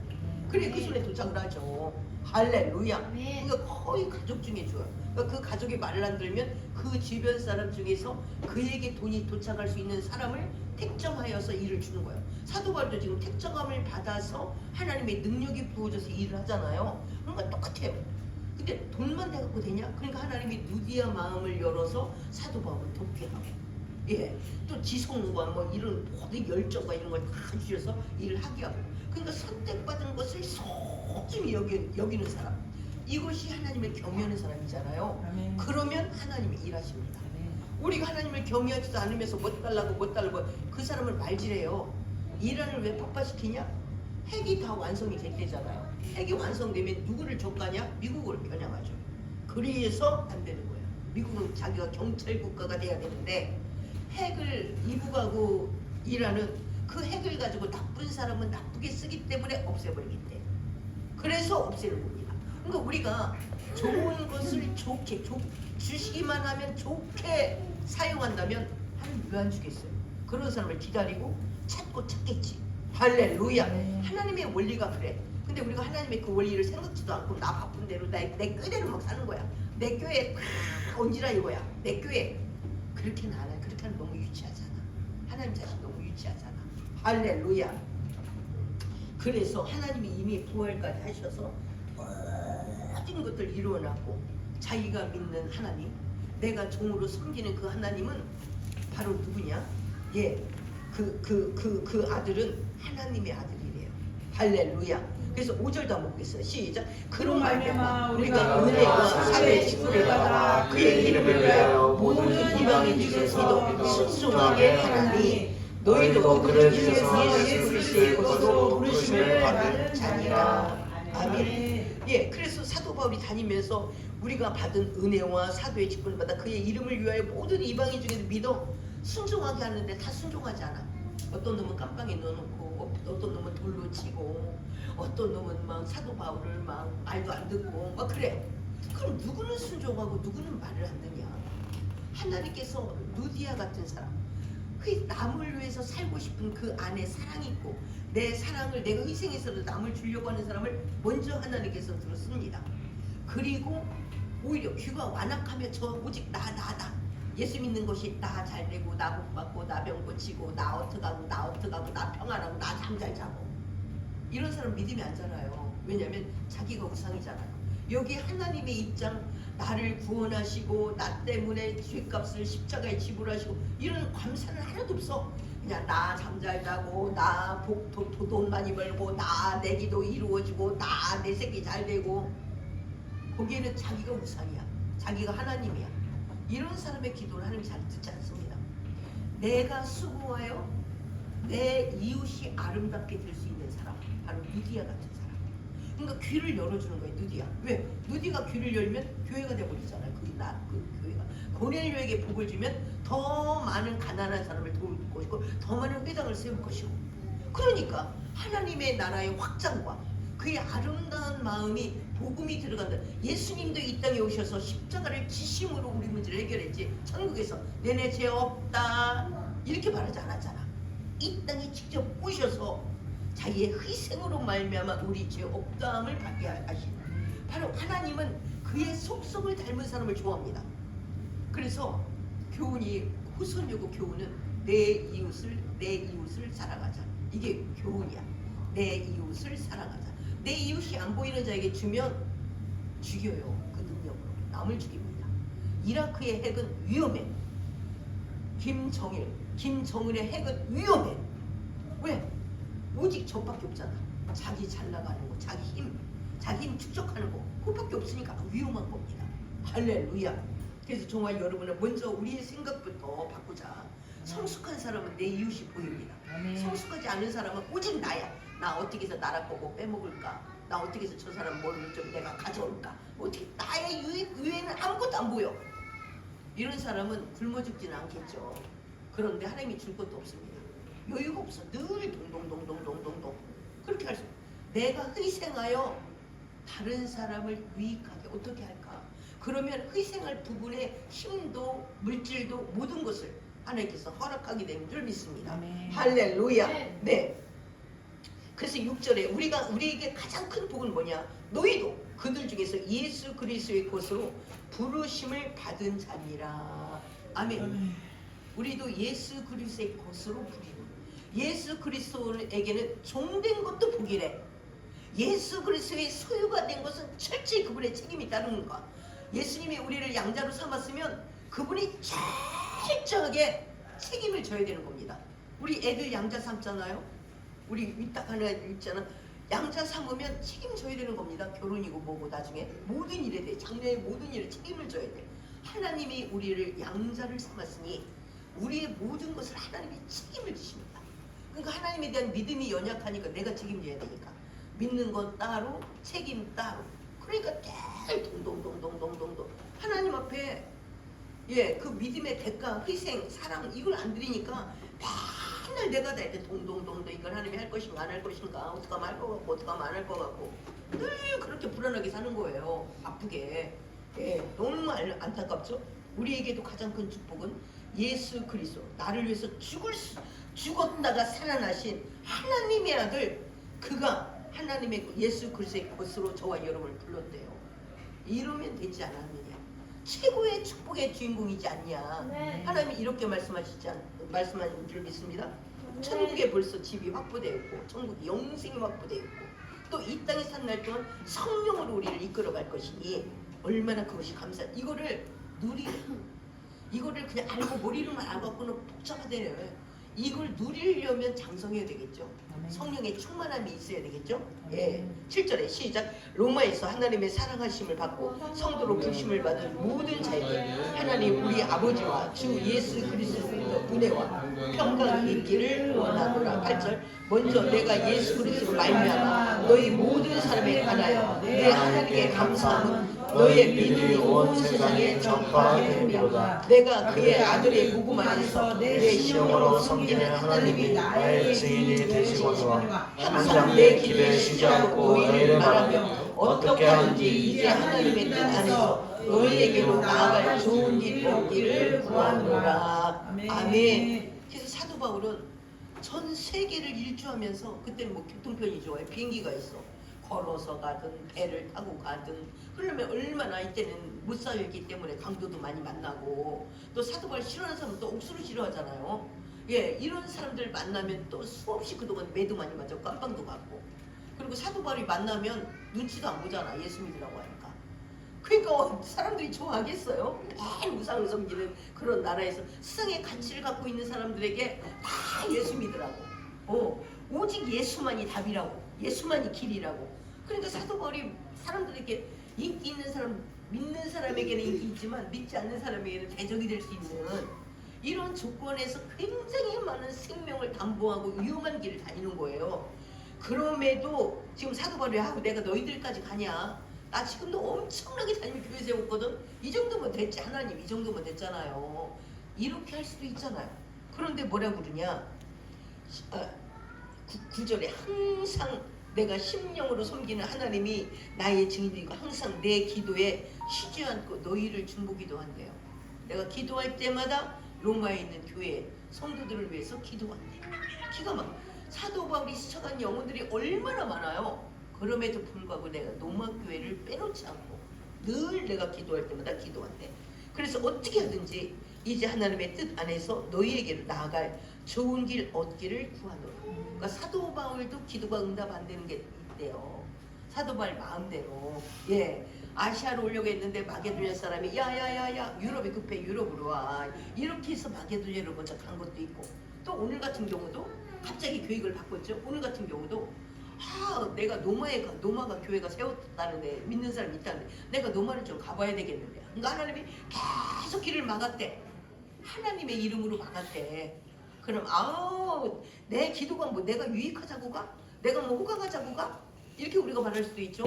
그래, 그 손에 도착을 하죠. 할렐루야. 그러니까 거의 가족 중에 줘요. 그러니까 그 가족이 말을 안 들으면 그 주변 사람 중에서 그에게 돈이 도착할 수 있는 사람을 택정하여서 일을 주는 거예요. 사도 바울도 지금 택정함을 받아서 하나님의 능력이 부어져서 일을 하잖아요. 그러니까 똑같아요. 근데 돈만 돼갖고 되냐? 그러니까 하나님이 누디아 마음을 열어서 사도 바울을 돕게 하고, 예, 또 지성과 뭐 이런 모든 열정과 이런 걸 다 주셔서 일을 하게 하고. 그러니까 선택받은 것을 소중히 여기는 사람, 이것이 하나님을 경외하는 사람이잖아요. 아멘. 그러면 하나님이 일하십니다. 아멘. 우리가 하나님을 경외하지도 않으면서 못 달라고 그 사람을 말질해요. 이란을 왜 폭파시키냐? 핵이 다 완성이 됐대잖아요. 핵이 완성되면 누구를 족가냐? 미국을 겨냥하죠. 그래서 안 되는 거예요. 미국은 자기가 경찰 국가가 돼야 되는데 핵을 미국하고 이란은 그 핵을 가지고 나쁜 사람은 나쁘게 쓰기 때문에 없애버리기 때문에, 그래서 없애는 겁니다. 그러니까 우리가 좋은 것을 좋게 주시기만 하면, 좋게 사용한다면 하나님 왜 안 주겠어요? 그런 사람을 기다리고 찾고 찾겠지. 할렐루야. 네. 하나님의 원리가 그래. 근데 우리가 하나님의 그 원리를 생각지도 않고 나 바쁜 대로 내 꾀대로 막 사는 거야. 내 교회 다 얹으라 이거야. 내 교회. 그렇게는 안 해. 그렇게 하면 너무 유치하잖아. 하나님 자신 너무 유치하잖아. 할렐루야. 그래서 하나님이 이미 부활까지 하셔서 모든 것들 이루어놨고, 자기가 믿는 하나님, 내가 종으로 섬기는 그 하나님은 바로 누구냐? 예, 그 아들은 하나님의 아들이래요. 할렐루야. 그래서 5절도 한번 보겠어요. 시작. 그로 말미암아 우리가 은혜와 사회의 직분을 받아 그의 이름을 위하여 모든 이방인 중에서도 순종하게 하나니, 너희도 그를 위해서 예수 그리스도의 것으로 부르심을 받은 자니라. 아멘. 예, 그래서 사도 바울이 다니면서 우리가 받은 은혜와 사도의 직분을 받아 그의 이름을 위하여 모든 이방인 중에도 믿어 순종하게 하는데 다 순종하지 않아. 어떤 놈은 깜빵에 넣어놓고, 어떤 놈은 돌로 치고, 어떤 놈은 막 사도 바울을 막 말도 안 듣고 막 그래. 그럼 누구는 순종하고 누구는 말을 안 듣냐? 하나님께서 루디아 같은 사람, 그 남을 위해서 살고 싶은 그 안에 사랑이 있고, 내 사랑을 내가 희생해서도 남을 주려고 하는 사람을 먼저 하나님께서 들었습니다. 그리고 오히려 귀가 완악하며 저 오직 나 예수 믿는 것이 나 잘되고 나 복받고 나 병 고치고 나 어떡하고 나 평안하고 나 잠 잘 자고, 이런 사람 믿음이 안 자라요. 왜냐하면 자기가 우상이잖아요. 여기 하나님의 입장, 나를 구원하시고 나 때문에 죄값을 십자가에 지불하시고 이런 감사는 하나도 없어. 그냥 나 잠 잘 자고, 나 돈 많이 벌고, 나 내 기도 이루어지고, 나 내 새끼 잘 되고, 거기에는 자기가 우상이야. 자기가 하나님이야. 이런 사람의 기도를 하나님이 잘 듣지 않습니다. 내가 수고하여 내 이웃이 아름답게 될 수 있는 사람, 바로 누디아 같은 사람. 그러니까 귀를 열어주는 거예요. 누디아. 왜? 누디가 귀를 열면 교회가 돼버리잖아요. 그 교회가. 고넬료에게 복을 주면 더 많은 가난한 사람을 도울 것이고, 더 많은 회당을 세울 것이고. 그러니까 하나님의 나라의 확장과 그의 아름다운 마음이, 복음이 들어간다. 예수님도 이 땅에 오셔서 십자가를 지심으로 우리 문제를 해결했지. 천국에서 내내 죄 없다 이렇게 말하지 않았잖아. 이 땅에 직접 오셔서 자기의 희생으로 말미암아 우리 죄 없다함을 받게 하신, 바로 하나님은 그의 속성을 닮은 사람을 좋아합니다. 그래서 교훈이, 후손요구 교훈은 내 이웃을 사랑하자. 이게 교훈이야. 내 이웃을 사랑하자. 내 이웃이 안 보이는 자에게 주면 죽여요. 그 능력으로 남을 죽입니다. 이라크의 핵은 위험해. 김정일의 핵은 위험해. 왜? 오직 저밖에 없잖아. 자기 잘 나가는 거, 자기 힘 축적하는 거, 그것밖에 없으니까 위험한 겁니다. 할렐루야. 그래서 정말 여러분은 먼저 우리의 생각부터 바꾸자. 성숙한 사람은 내 이웃이 보입니다. 성숙하지 않은 사람은 오직 나야. 나 어떻게 해서 나라 거고 빼먹을까? 나 어떻게 해서 저 사람 뭐를 좀 내가 가져올까? 어떻게 나의 유익 외에는 아무것도 안 보여. 이런 사람은 굶어 죽지는 않겠죠. 그런데 하나님이 줄 것도 없습니다. 여유가 없어. 늘 동동동동동동동. 그렇게 할 수. 내가 희생하여 다른 사람을 유익하게 어떻게 할까? 그러면 희생할 부분에 힘도 물질도 모든 것을 하나님께서 허락하게 되는 줄 믿습니다. 아멘. 할렐루야. 네. 그래서 6절에 우리에게 가장 큰 복은 뭐냐? 너희도 그들 중에서 예수 그리스도의 것으로 부르심을 받은 자니라. 아멘. 우리도 예수 그리스도의 것으로 부르심. 예수 그리스도에게는 종된 것도 복이래. 예수 그리스도의 소유가 된 것은 철저히 그분의 책임이 따르는 거야. 예수님이 우리를 양자로 삼았으면 그분이 철저하게 책임을 져야 되는 겁니다. 우리 애들 양자 삼잖아요. 우리 위딱 하나 있잖아. 양자 삼으면 책임져야 되는 겁니다. 결혼이고 뭐고 나중에 모든 일에 대해 장래의 모든 일에 책임을 져야 돼. 하나님이 우리를 양자를 삼았으니 우리의 모든 것을 하나님이 책임을 지십니다. 그러니까 하나님에 대한 믿음이 연약하니까 내가 책임져야 되니까 믿는 건 따로 책임 따로. 그러니까 늘 동동동동동동동 하나님 앞에 그 믿음의 대가, 희생, 사랑 이걸 안 드리니까 맨날 내가 다 이렇게 동동동동 이걸 하나님이 할 것인가 안 할 것인가 어떻게 하면 할 것 같고 어떻게 하면 안 할 것 같고 늘 그렇게 불안하게 사는 거예요. 아프게. 너무 안타깝죠? 우리에게도 가장 큰 축복은 예수 그리스도 나를 위해서 죽었다가 살아나신 하나님의 아들 그가 하나님의 예수 그리스도의 것으로 저와 여러분을 불렀대요. 이러면 되지 않았느냐? 최고의 축복의 주인공이지 않냐? 네. 하나님이 이렇게 말씀하신 줄 믿습니다. 천국에 벌써 집이 확보되어 있고 천국이 영생이 확보되어 있고 또 이 땅에 산 날 동안 성령으로 우리를 이끌어갈 것이니 얼마나 그것이 이거를 이거를 그냥 알고 머리로만 알고는 복잡하대요. 이걸 누리려면 장성해야 되겠죠. 아멘. 성령의 충만함이 있어야 되겠죠. 7절에 시작. 로마에서 하나님의 사랑하심을 받고 성도로 부르심을 받은 모든 자에게 하나님 우리 아버지와 주 예수 그리스도의 은혜와 평강이 있기를 원하노라. 8절. 먼저 내가 예수 그리스도로 말미암아 너희 모든 사람에 관하여 내 하나님께 감사함은 너희의 믿음이 온 세상에 전파하게 되리로다. 내가 그의 아들의 복음 안에서 내 신령으로 섬기는 하나님이 나의 증인이 되시거니와 항상 내 기도에 쉬지 않고 너희를 말하며 어떻게 하는지 이제 하나님의 뜻 안에서 너희에게로 나아갈 좋은 길 얻기를 구하노라. 아멘. 그래서 사도 바울은 전 세계를 일주하면서 그때는 뭐 교통편이 좋아요. 비행기가 있어. 걸어서 가든 배를 타고 가든 그러면 얼마나 이때는 못 살기 때문에 강도도 많이 만나고 또 사도 바울 싫어하는 사람은 또 옥수로 싫어하잖아요. 이런 사람들 만나면 또 수없이 그동안 매도 많이 맞았고 깜빵도 갔고 그리고 사도 바울이 만나면 눈치도 안 보잖아. 예수 믿으라고 하니까. 그러니까 사람들이 좋아하겠어요? 맨 우상을 섬기는 그런 나라에서 세상의 가치를 갖고 있는 사람들에게 다 예수 믿으라고. 오직 예수만이 답이라고. 예수만이 길이라고. 그러니까 사도 바울이 사람들에게 인기 있는 사람, 믿는 사람에게는 인기 있지만 믿지 않는 사람에게는 대적이 될 수 있는 이런 조건에서 굉장히 많은 생명을 담보하고 위험한 길을 다니는 거예요. 그럼에도 지금 사도 바울이 하고 내가 너희들까지 가냐? 나 지금도 엄청나게 다니며 교회 세웠거든. 이 정도면 됐지. 하나님 이 정도면 됐잖아요. 이렇게 할 수도 있잖아요. 그런데 뭐라 그러냐? 9절에 항상 내가 심령으로 섬기는 하나님이 나의 증인이고 항상 내 기도에 쉬지 않고 너희를 중보기도 한대요. 내가 기도할 때마다 로마에 있는 교회 성도들을 위해서 기도한대. 기가 막 사도 바울이 스쳐간 영혼들이 얼마나 많아요. 그럼에도 불구하고 내가 로마 교회를 빼놓지 않고 늘 내가 기도할 때마다 기도한대. 그래서 어떻게 하든지 이제 하나님의 뜻 안에서 너희에게로 나아갈 좋은 길 얻기를 구하노라. 그러니까 사도 바울도 기도가 응답 안 되는 게 있대요. 사도바울 마음대로. 예. 아시아로 오려고 했는데 마게도냐 사람이 야야야야 유럽이 급해 유럽으로 와 이렇게 해서 마게도냐로 먼저 간 것도 있고 또 오늘 같은 경우도 갑자기 교육을 바꿨죠. 오늘 같은 경우도 내가 노마가 교회가 세웠다는데 믿는 사람이 있다는데 내가 노마를 좀 가봐야 되겠는데 그러니까 하나님이 계속 길을 막았대. 하나님의 이름으로 막았대. 그럼 내 기도가 뭐 내가 유익하자고 가? 내가 뭐 호강하자고 가? 이렇게 우리가 말할 수도 있죠.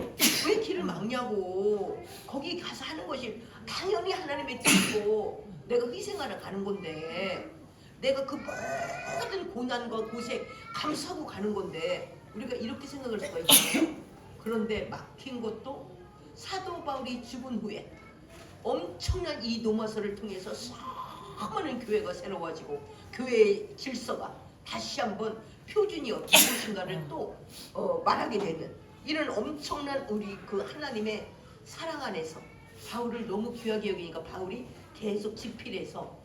왜 길을 막냐고. 거기 가서 하는 것이 당연히 하나님의 뜻이고 내가 희생하러 가는 건데 내가 그 모든 고난과 고생 감수하고 가는 건데 우리가 이렇게 생각할 수가 있잖아요. 그런데 막힌 것도 사도 바울이 죽은 후에 엄청난 이 노마서를 통해서 수많은 교회가 새로워지고 교회의 질서가 다시 한번 표준이 어떤 것인가를 또 말하게 되는 이런 엄청난 우리 그 하나님의 사랑 안에서 바울을 너무 귀하게 여기니까 바울이 계속 집필해서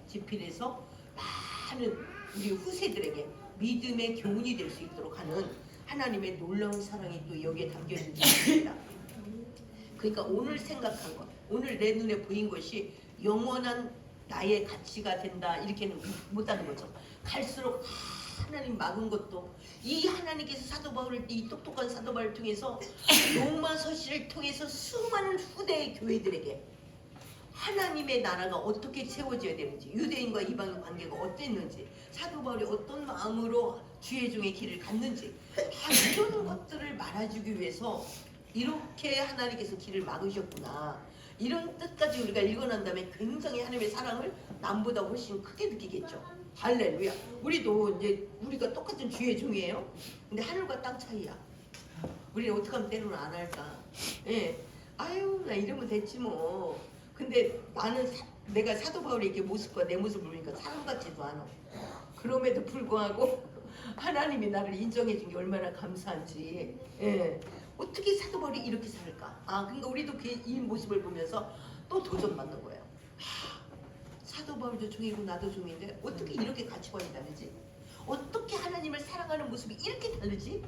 많은 우리 후세들에게 믿음의 교훈이 될 수 있도록 하는 하나님의 놀라운 사랑이 또 여기에 담겨져 있습니다. 그러니까 오늘 생각한 것, 오늘 내 눈에 보인 것이 영원한 나의 가치가 된다 이렇게는 못하는 거죠. 갈수록 하나님 막은 것도 이 하나님께서 사도 바울을 이 똑똑한 사도 바울을 통해서 로마 서시를 통해서 수많은 후대의 교회들에게 하나님의 나라가 어떻게 세워져야 되는지 유대인과 이방인 관계가 어땠는지 사도 바울이 어떤 마음으로 주의 종의 길을 갔는지 이런 것들을 말해주기 위해서 이렇게 하나님께서 길을 막으셨구나. 이런 뜻까지 우리가 읽어난 다음에 굉장히 하나님의 사랑을 남보다 훨씬 크게 느끼겠죠. 할렐루야. 우리도 이제 우리가 똑같은 주의 종이에요. 근데 하늘과 땅 차이야. 우리는 어떻게 하면 때로는 안 할까? 예. 아유 나 이러면 됐지 뭐. 근데 나는 내가 사도 바울의 이렇게 모습과 내 모습을 보니까 사람 같지도 않아. 그럼에도 불구하고 하나님이 나를 인정해 준 게 얼마나 감사한지. 예. 어떻게 사도 바울이 이렇게 살까? 그러니까 우리도 이 모습을 보면서 또 도전받는 거예요. 사도 바울도 종이고 나도 종인데 어떻게 이렇게 가치관이 다르지? 어떻게 하나님을 사랑하는 모습이 이렇게 다르지?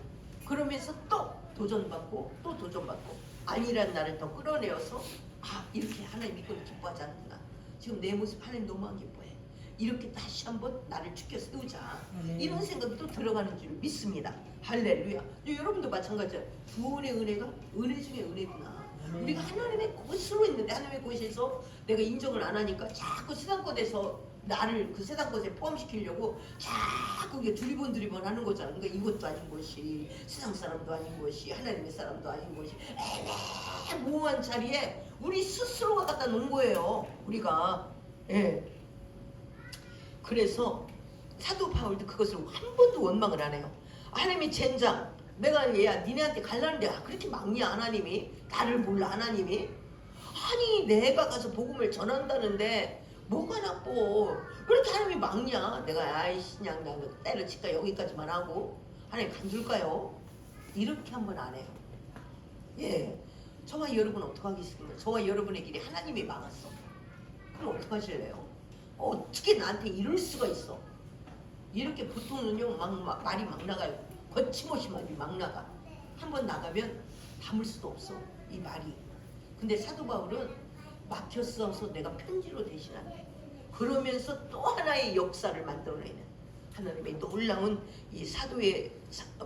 그러면서 또 도전받고 또 도전받고 아니란 나를 더 끌어내어서 이렇게 하나님 이걸 기뻐하지 않구나. 지금 내 모습 하나님 너무 안 기뻐해. 이렇게 다시 한번 나를 죽여 세우자. 이런 생각이 또 들어가는 줄 믿습니다. 할렐루야. 여러분도 마찬가지야. 구원의 은혜가 은혜 중에 은혜구나. 우리가 하나님의 곳으로 있는데 하나님의 곳에서 내가 인정을 안 하니까 자꾸 세상 것에서 나를 그 세상 것에 포함시키려고 자꾸 이게 두리번 하는 거잖아. 그러니까 이것도 아닌 것이 세상 사람도 아닌 것이 하나님의 사람도 아닌 것이 모호한 자리에 우리 스스로가 갖다 놓은 거예요. 우리가. 예. 그래서 사도 바울도 그것을 한 번도 원망을 안 해요. 하나님이 젠장 내가 얘야 니네한테 갈라는데 그렇게 막냐 하나님이 나를 몰라 하나님이 아니 내가 가서 복음을 전한다는데 뭐가 나빠 그렇게 하나님이 막냐 내가 아이씨 그냥 나 때려칠까 여기까지만 하고 하나님 간둘까요? 이렇게 한 번 안 해요. 예, 저와 여러분 어떡하겠습니까? 저와 여러분의 길이 하나님이 막았어. 그럼 어떡하실래요? 어떻게 나한테 이럴 수가 있어? 이렇게 보통은요 말이 막 나가요. 거침없이 말이 막 나가. 한번 나가면 담을 수도 없어 이 말이. 근데 사도 바울은 막혔어서 내가 편지로 대신한대. 그러면서 또 하나의 역사를 만들어내는 하나님의 놀라운 이 사도의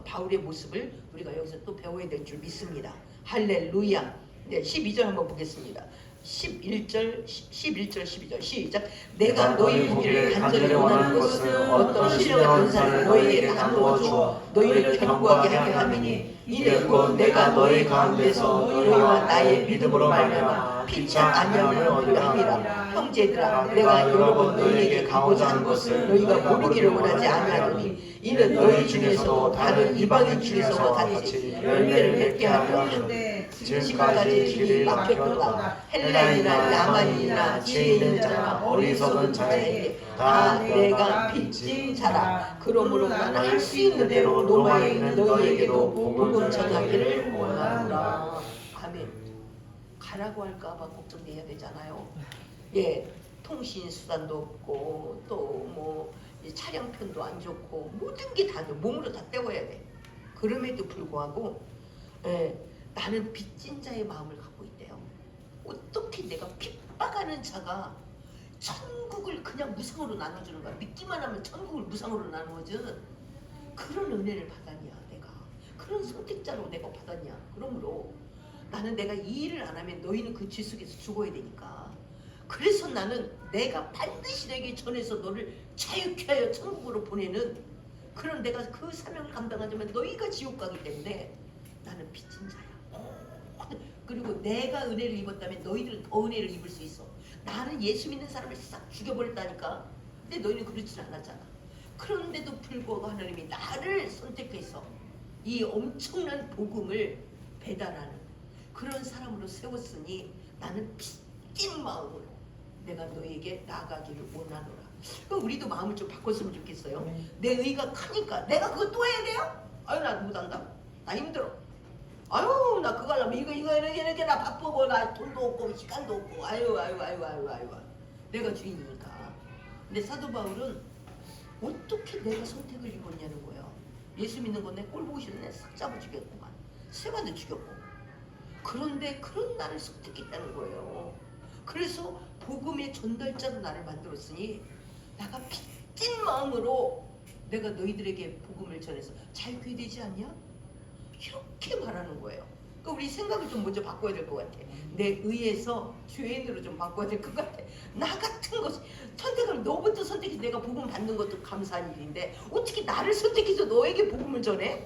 바울의 모습을 우리가 여기서 또 배워야 될 줄 믿습니다. 할렐루야. 네, 12절 한번 보겠습니다. 11절 12절 시작. 내가 너희 보기를 간절히 원하는 것은 어떤 신령한 은사를 너희에게 나누어 주어 너희를 견고하게 하게 함이니 이는 곧 내가 너희 가운데서 너희와 나의 믿음으로 말미암아 피차 안녕을 얻으려 함이라. 형제들아 내가 여러 번 너희에게 가고자 하는 것을 너희가 모르기를 원하지 아니하노니 이는 너희 중에서도 다른 이방인 중에서와 같이 열매를 맺게 하려 지금까지 길이 막혔도다. 헬라인이나 야만인이나 지혜 있는 자나 어리석은 자에게 다 내가 빚진 자라. 그러므로 나는 할 수 있는 대로 로마에 있는 너희에게도 복음 전하기를 원하노라. 아멘. 가라고 할까봐 걱정돼야 되잖아요. 예, 통신 수단도 없고 또 뭐 차량편도 안 좋고 모든 게 다 몸으로 다 때워야 돼. 그럼에도 불구하고 예, 나는 빚진 자의 마음을 갖고 있대요. 어떻게 내가 핍박하는 자가 천국을 그냥 무상으로 나눠주는 거야. 믿기만 하면 천국을 무상으로 나누어주는 그런 은혜를 받았냐 내가. 그런 선택자로 내가 받았냐. 그러므로 나는 내가 이 일을 안 하면 너희는 그 죄 속에서 죽어야 되니까. 그래서 나는 내가 반드시 너에게 전해서 너를 자유케 하여 천국으로 보내는 그런 내가 그 사명을 감당하자면 너희가 지옥 가기 때문에 나는 빚진 자야. 그리고 내가 은혜를 입었다면 너희들은 더 은혜를 입을 수 있어. 나는 예수 믿는 사람을 싹 죽여버렸다니까. 근데 너희는 그렇진 않았잖아. 그런데도 불구하고 하나님이 나를 선택해서 이 엄청난 복음을 배달하는 그런 사람으로 세웠으니 나는 빚진 마음으로 내가 너에게 나아가기를 원하노라. 그럼 우리도 마음을 좀 바꿨으면 좋겠어요. 내 의가 크니까 내가 그거 또 해야 돼요? 아유 나 못한다. 나 힘들어. 아유 나 그거 하려면 이거 이렇게 나 바쁘고 나 돈도 없고 시간도 없고 아유 내가 주인이니까. 근데 사도 바울은 어떻게 내가 선택을 입었냐는 거예요. 예수 믿는 건 내 꼴 보기 싫은 애 싹 잡아 죽였구만. 세마도 죽였고. 그런데 그런 나를 선택했다는 거예요. 그래서 복음의 전달자로 나를 만들었으니 내가 빚진 마음으로 내가 너희들에게 복음을 전해서 잘 되지 않냐? 이렇게 말하는 거예요. 그러니까 우리 생각을 좀 먼저 바꿔야 될 것 같아. 내 의에서 죄인으로 좀 바꿔야 될 것 같아. 나 같은 것 선택을 너부터 선택해서 내가 복음 받는 것도 감사한 일인데 어떻게 나를 선택해서 너에게 복음을 전해?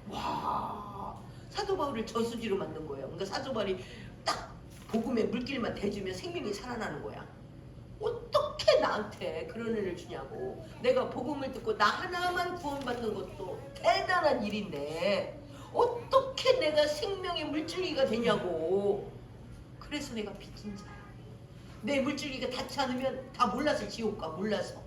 와, 사도 바울을 저수지로 만든 거예요. 그러니까 사도 바울이 딱 복음의 물길만 대주면 생명이 살아나는 거야. 어떻게 나한테 그런 은혜를 주냐고. 내가 복음을 듣고 나 하나만 구원받는 것도 대단한 일인데 어떻게 내가 생명의 물줄기가 되냐고. 그래서 내가 빚진 자야. 내 물줄기가 닿지 않으면 다 몰라서 지옥 가. 몰라서.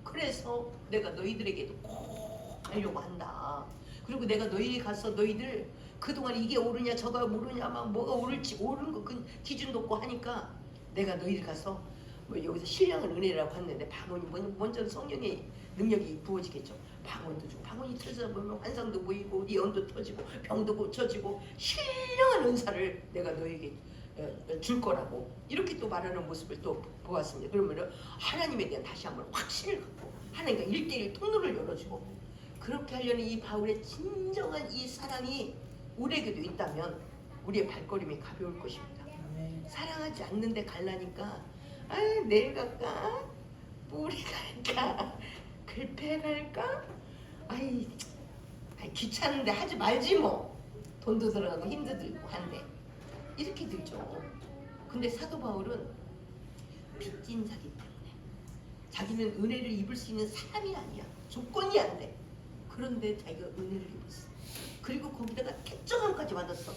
그래서 내가 너희들에게도 꼭 하려고 한다. 그리고 내가 너희 가서 너희들 그동안 이게 옳으냐 저가 모르냐 막 뭐가 옳을지 옳은 거 그 기준도 없고 하니까 내가 너희들 가서 뭐 여기서 신령한 은혜라고 했는데 방언이 먼저 성령의 능력이 부어지겠죠. 방언도 주고 방언이 터지다 보면 환상도 보이고 예언도 터지고 병도 고쳐지고 신령한 은사를 내가 너에게 줄 거라고 이렇게 또 말하는 모습을 또 보았습니다. 그러면 하나님에 대한 다시 한번 확신을 갖고 하나님과 1:1 통로를 열어주고 그렇게 하려는 이 바울의 진정한 이 사랑이 우리에게도 있다면 우리의 발걸음이 가벼울 것입니다. 사랑하지 않는데 갈라니까 아 내일 갈까? 뿌리 갈까? 글패 갈까? 아이 귀찮은데 하지 말지 뭐. 돈도 들어가고 힘도 들고 한데 이렇게 들죠. 근데 사도 바울은 빚진 자기 때문에 자기는 은혜를 입을 수 있는 사람이 아니야. 조건이 안 돼. 그런데 자기가 은혜를 입었어. 그리고 거기다가 특정함까지 받았어.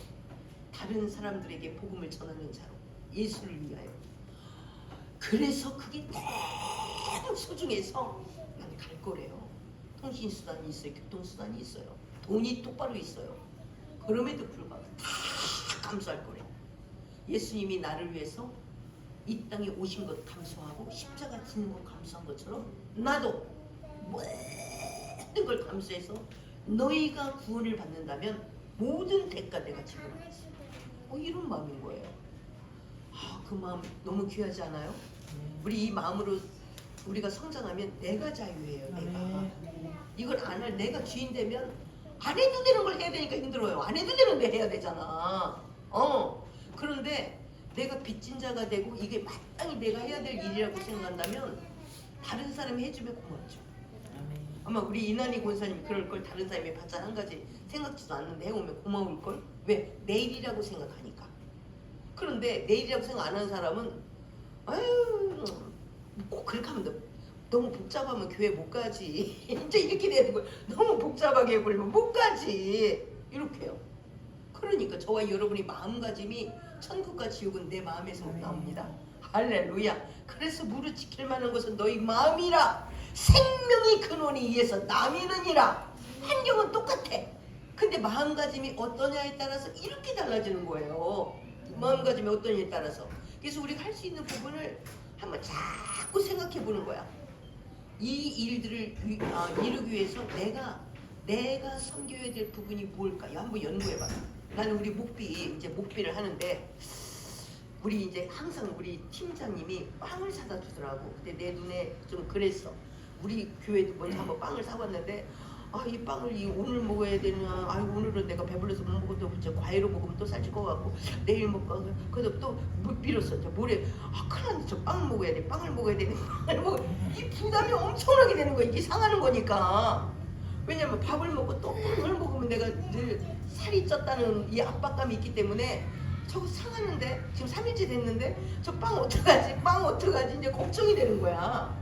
다른 사람들에게 복음을 전하는 자로 예수를 위하여. 그래서 그게 너무 소중해서 난 갈 거래요. 통신수단이 있어요. 교통수단이 있어요. 돈이 똑바로 있어요. 그럼에도 불구하고 다 감수할 거래요. 예수님이 나를 위해서 이 땅에 오신 것 감수하고 십자가 지는 것 감수한 것처럼 나도 모든 걸 감수해서 너희가 구원을 받는다면 모든 대가 내가 지불하겠어. 이런 마음인 거예요. 그 마음 너무 귀하지 않아요? 우리 이 마음으로 우리가 성장하면 내가 자유예요. 내가 이걸 안 할 내가 주인 되면 안 해도 되는 걸 해야 되니까 힘들어요. 안 해도 되는데 해야 되잖아. 그런데 내가 빚진 자가 되고 이게 마땅히 내가 해야 될 일이라고 생각한다면 다른 사람이 해주면 고맙죠. 아마 우리 이난희 권사님이 그럴 걸 다른 사람이 받자 한 가지 생각지도 않는데 해오면 고마울 걸. 왜? 내일이라고 생각하니까. 그런데 내일이라고 생각 안 하는 사람은 아유 꼭 그렇게 하면 너무 복잡하면 교회 못 가지. 이제 이렇게 되는 거예요. 너무 복잡하게 해버리면 못 가지. 이렇게요. 그러니까 저와 여러분이 마음가짐이 천국과 지옥은 내 마음에서 나옵니다. 할렐루야. 그래서 무릇 지킬 만한 것은 너희 마음이라. 생명이 근원이 이에서 남이느니라. 환경은 똑같아. 근데 마음가짐이 어떠냐에 따라서 이렇게 달라지는 거예요. 마음가짐이 어떠냐에 따라서. 그래서 우리가 할 수 있는 부분을 한번 자꾸 생각해 보는 거야. 이 일들을 이루기 위해서 내가 섬겨야 될 부분이 뭘까? 한번 연구해 봐. 나는 우리 목비를 하는데 우리 이제 항상 우리 팀장님이 빵을 사다 주더라고. 근데 내 눈에 좀 그랬어. 우리 교회도 먼저 한번 빵을 사왔는데 이 빵을 오늘 먹어야 되나? 오늘은 내가 배불러서 못 먹어도 이제 과일로 먹으면 또 살찔 것 같고 내일 먹고 그래서 또 빌었어. 이제 모레 큰일 났네. 저 빵을 먹어야 돼. 빵을 먹어야 돼. 빵을 먹어. 이 부담이 엄청나게 되는 거야. 이게 상하는 거니까. 왜냐면 밥을 먹고 또 빵을 먹으면 내가 늘 살이 쪘다는 이 압박감이 있기 때문에 저거 상하는데 지금 3일째 됐는데 저 빵 어떡하지? 빵 어떡하지? 이제 걱정이 되는 거야.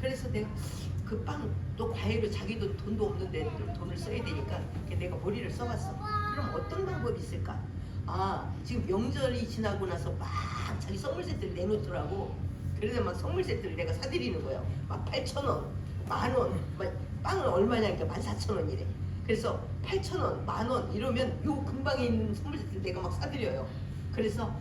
그래서 내가 그 빵 또 과일로 자기도 돈도 없는데 돈을 써야 되니까 내가 머리를 써봤어. 그럼 어떤 방법이 있을까? 지금 명절이 지나고 나서 막 자기 선물 세트를 내놓더라고. 그래서 막 선물 세트를 내가 사드리는 거예요. 막 8,000원, 10,000원, 막 빵은 얼마냐니까 14,000원이래. 그래서 8,000원, 10,000원 이러면 요 근방에 있는 선물 세트를 내가 막 사드려요. 그래서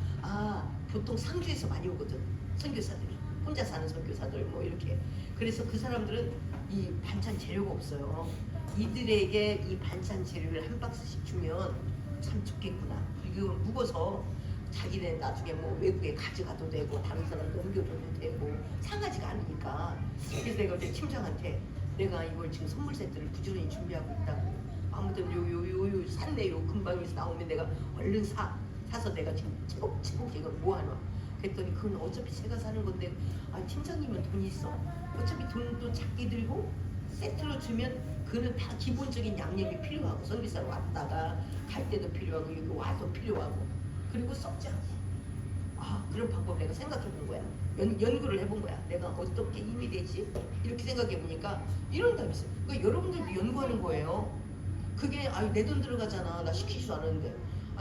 보통 상주에서 많이 오거든. 선교사들이 혼자 사는 선교사들 뭐 이렇게. 그래서 그 사람들은 이 반찬 재료가 없어요. 이들에게 이 반찬 재료를 한 박스씩 주면 참 좋겠구나. 그리고 묵어서 자기네 나중에 뭐 외국에 가져가도 되고 다른 사람 넘겨줘도 되고 상하지가 않으니까. 그래서 내가 어제 팀장한테 내가 이걸 지금 선물 세트를 부지런히 준비하고 있다고. 아무튼 요 산내 요 근방에서 나오면 내가 얼른 사서 내가 지금 차곡차곡 이걸 모아놔. 그랬더니 그건 어차피 제가 사는 건데 팀장님은 돈이 있어. 어차피 돈도 작게 들고 세트로 주면 그는 다 기본적인 양념이 필요하고 선교사로 왔다가 갈 때도 필요하고 여기 와도 필요하고 그리고 썩지 않고 그런 방법 내가 생각해 본 거야. 연구를 해본 거야. 내가 어떻게 힘이 되지? 이렇게 생각해 보니까 이런 답이 있어요. 그러니까 여러분들도 연구하는 거예요. 그게 내 돈 들어가잖아. 나 시키지도 않았는데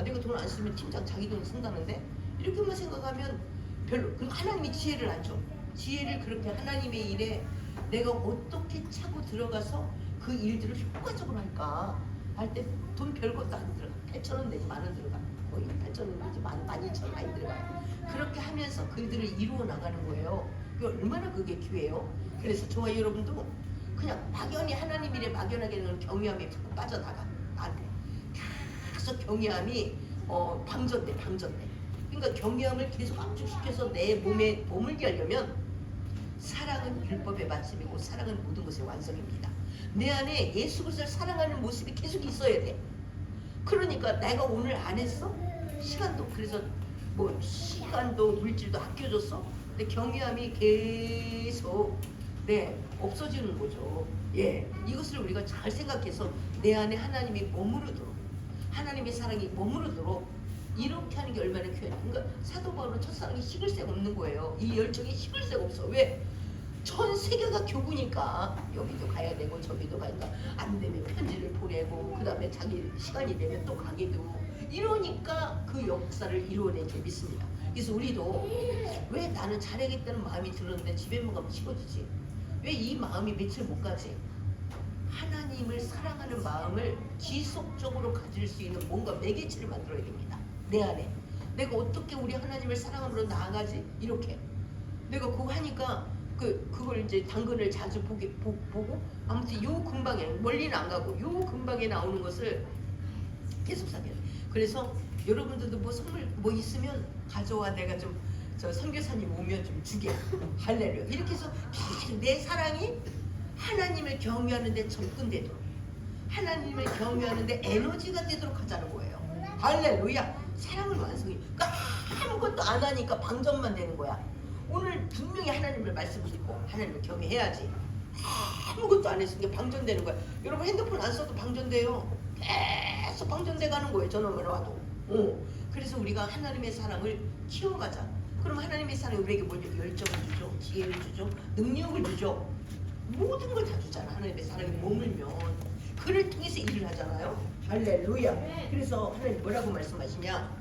내가 돈 안 쓰면 팀장 자기 돈 쓴다는데 이렇게만 생각하면 별로. 그럼 하나님이 지혜를 안 줘. 지혜를 그렇게 하나님의 일에 내가 어떻게 차고 들어가서 그 일들을 효과적으로 할까 할 때 돈 별것도 안 들어가. 8,000원 내지 10,000원 들어가. 거의 8,000원 내지 12,000원 많이 들어가요. 그렇게 하면서 그들을 이루어 나가는 거예요. 얼마나 그게 기회예요. 그래서 저와 여러분도 그냥 막연히 하나님 일에 막연하게는 경외함이 자꾸 빠져나가. 나한테 계속 경외함이 방전돼. 그러니까 경외함을 계속 압축시켜서 내 몸에 머물게 하려면 사랑은 율법의 마침이고 사랑은 모든 것의 완성입니다. 내 안에 예수 그리스도를 사랑하는 모습이 계속 있어야 돼. 그러니까 내가 오늘 안 했어? 시간도 그래서 뭐 시간도 물질도 아껴줬어? 근데 경외함이 계속 없어지는 거죠. 이것을 우리가 잘 생각해서 내 안에 하나님이 머무르도록 하나님의 사랑이 머무르도록 이렇게 하는 게 얼마나 귀하냐. 그러니까 사도 바울은 첫사랑이 식을 새가 없는 거예요. 이 열정이 식을 새가 없어. 왜? 전 세계가 교구니까 여기도 가야 되고 저기도 가니까 안 되면 편지를 보내고 그 다음에 자기 시간이 되면 또 가게 되고 이러니까 그 역사를 이루어내게 믿습니다. 그래서 우리도 왜 나는 잘하겠다는 마음이 들었는데 집에만 가면 식어지지? 왜 이 마음이 며칠 못 가지? 하나님을 사랑하는 마음을 지속적으로 가질 수 있는 뭔가 매개체를 만들어야 됩니다. 내 안에 내가 어떻게 우리 하나님을 사랑함으로 나아가지? 이렇게 내가 그거 하니까 그걸 이제 당근을 자주 보고 아무튼 요 근방에 멀리는 안 가고 요 근방에 나오는 것을 계속 사게 돼. 그래서 여러분들도 뭐 선물 뭐 있으면 가져와. 내가 좀 저 선교사님 오면 좀 주게. 할렐루야. 이렇게 해서 계속 내 사랑이 하나님을 경외하는 데 접근되도록 하나님을 경외하는 데 에너지가 되도록 하자는 거예요. 할렐루야. 사랑을 완성해. 그러니까 아무것도 안 하니까 방전만 되는 거야. 오늘 분명히 하나님을 말씀을 듣고 하나님을 경외해야지. 아무것도 안 했으니까 방전되는 거야. 여러분 핸드폰 안 써도 방전돼요. 계속 방전돼 가는 거예요. 전화만 와도. 그래서 우리가 하나님의 사랑을 키워가자. 그럼 하나님의 사랑이 우리에게 뭘 주죠? 열정을 주죠. 지혜를 주죠. 능력을 주죠. 모든 걸 다 주잖아. 하나님의 사랑이 머물면 그를 통해서 일을 하잖아요. 할렐루야. 그래서 하나님 뭐라고 말씀하시냐?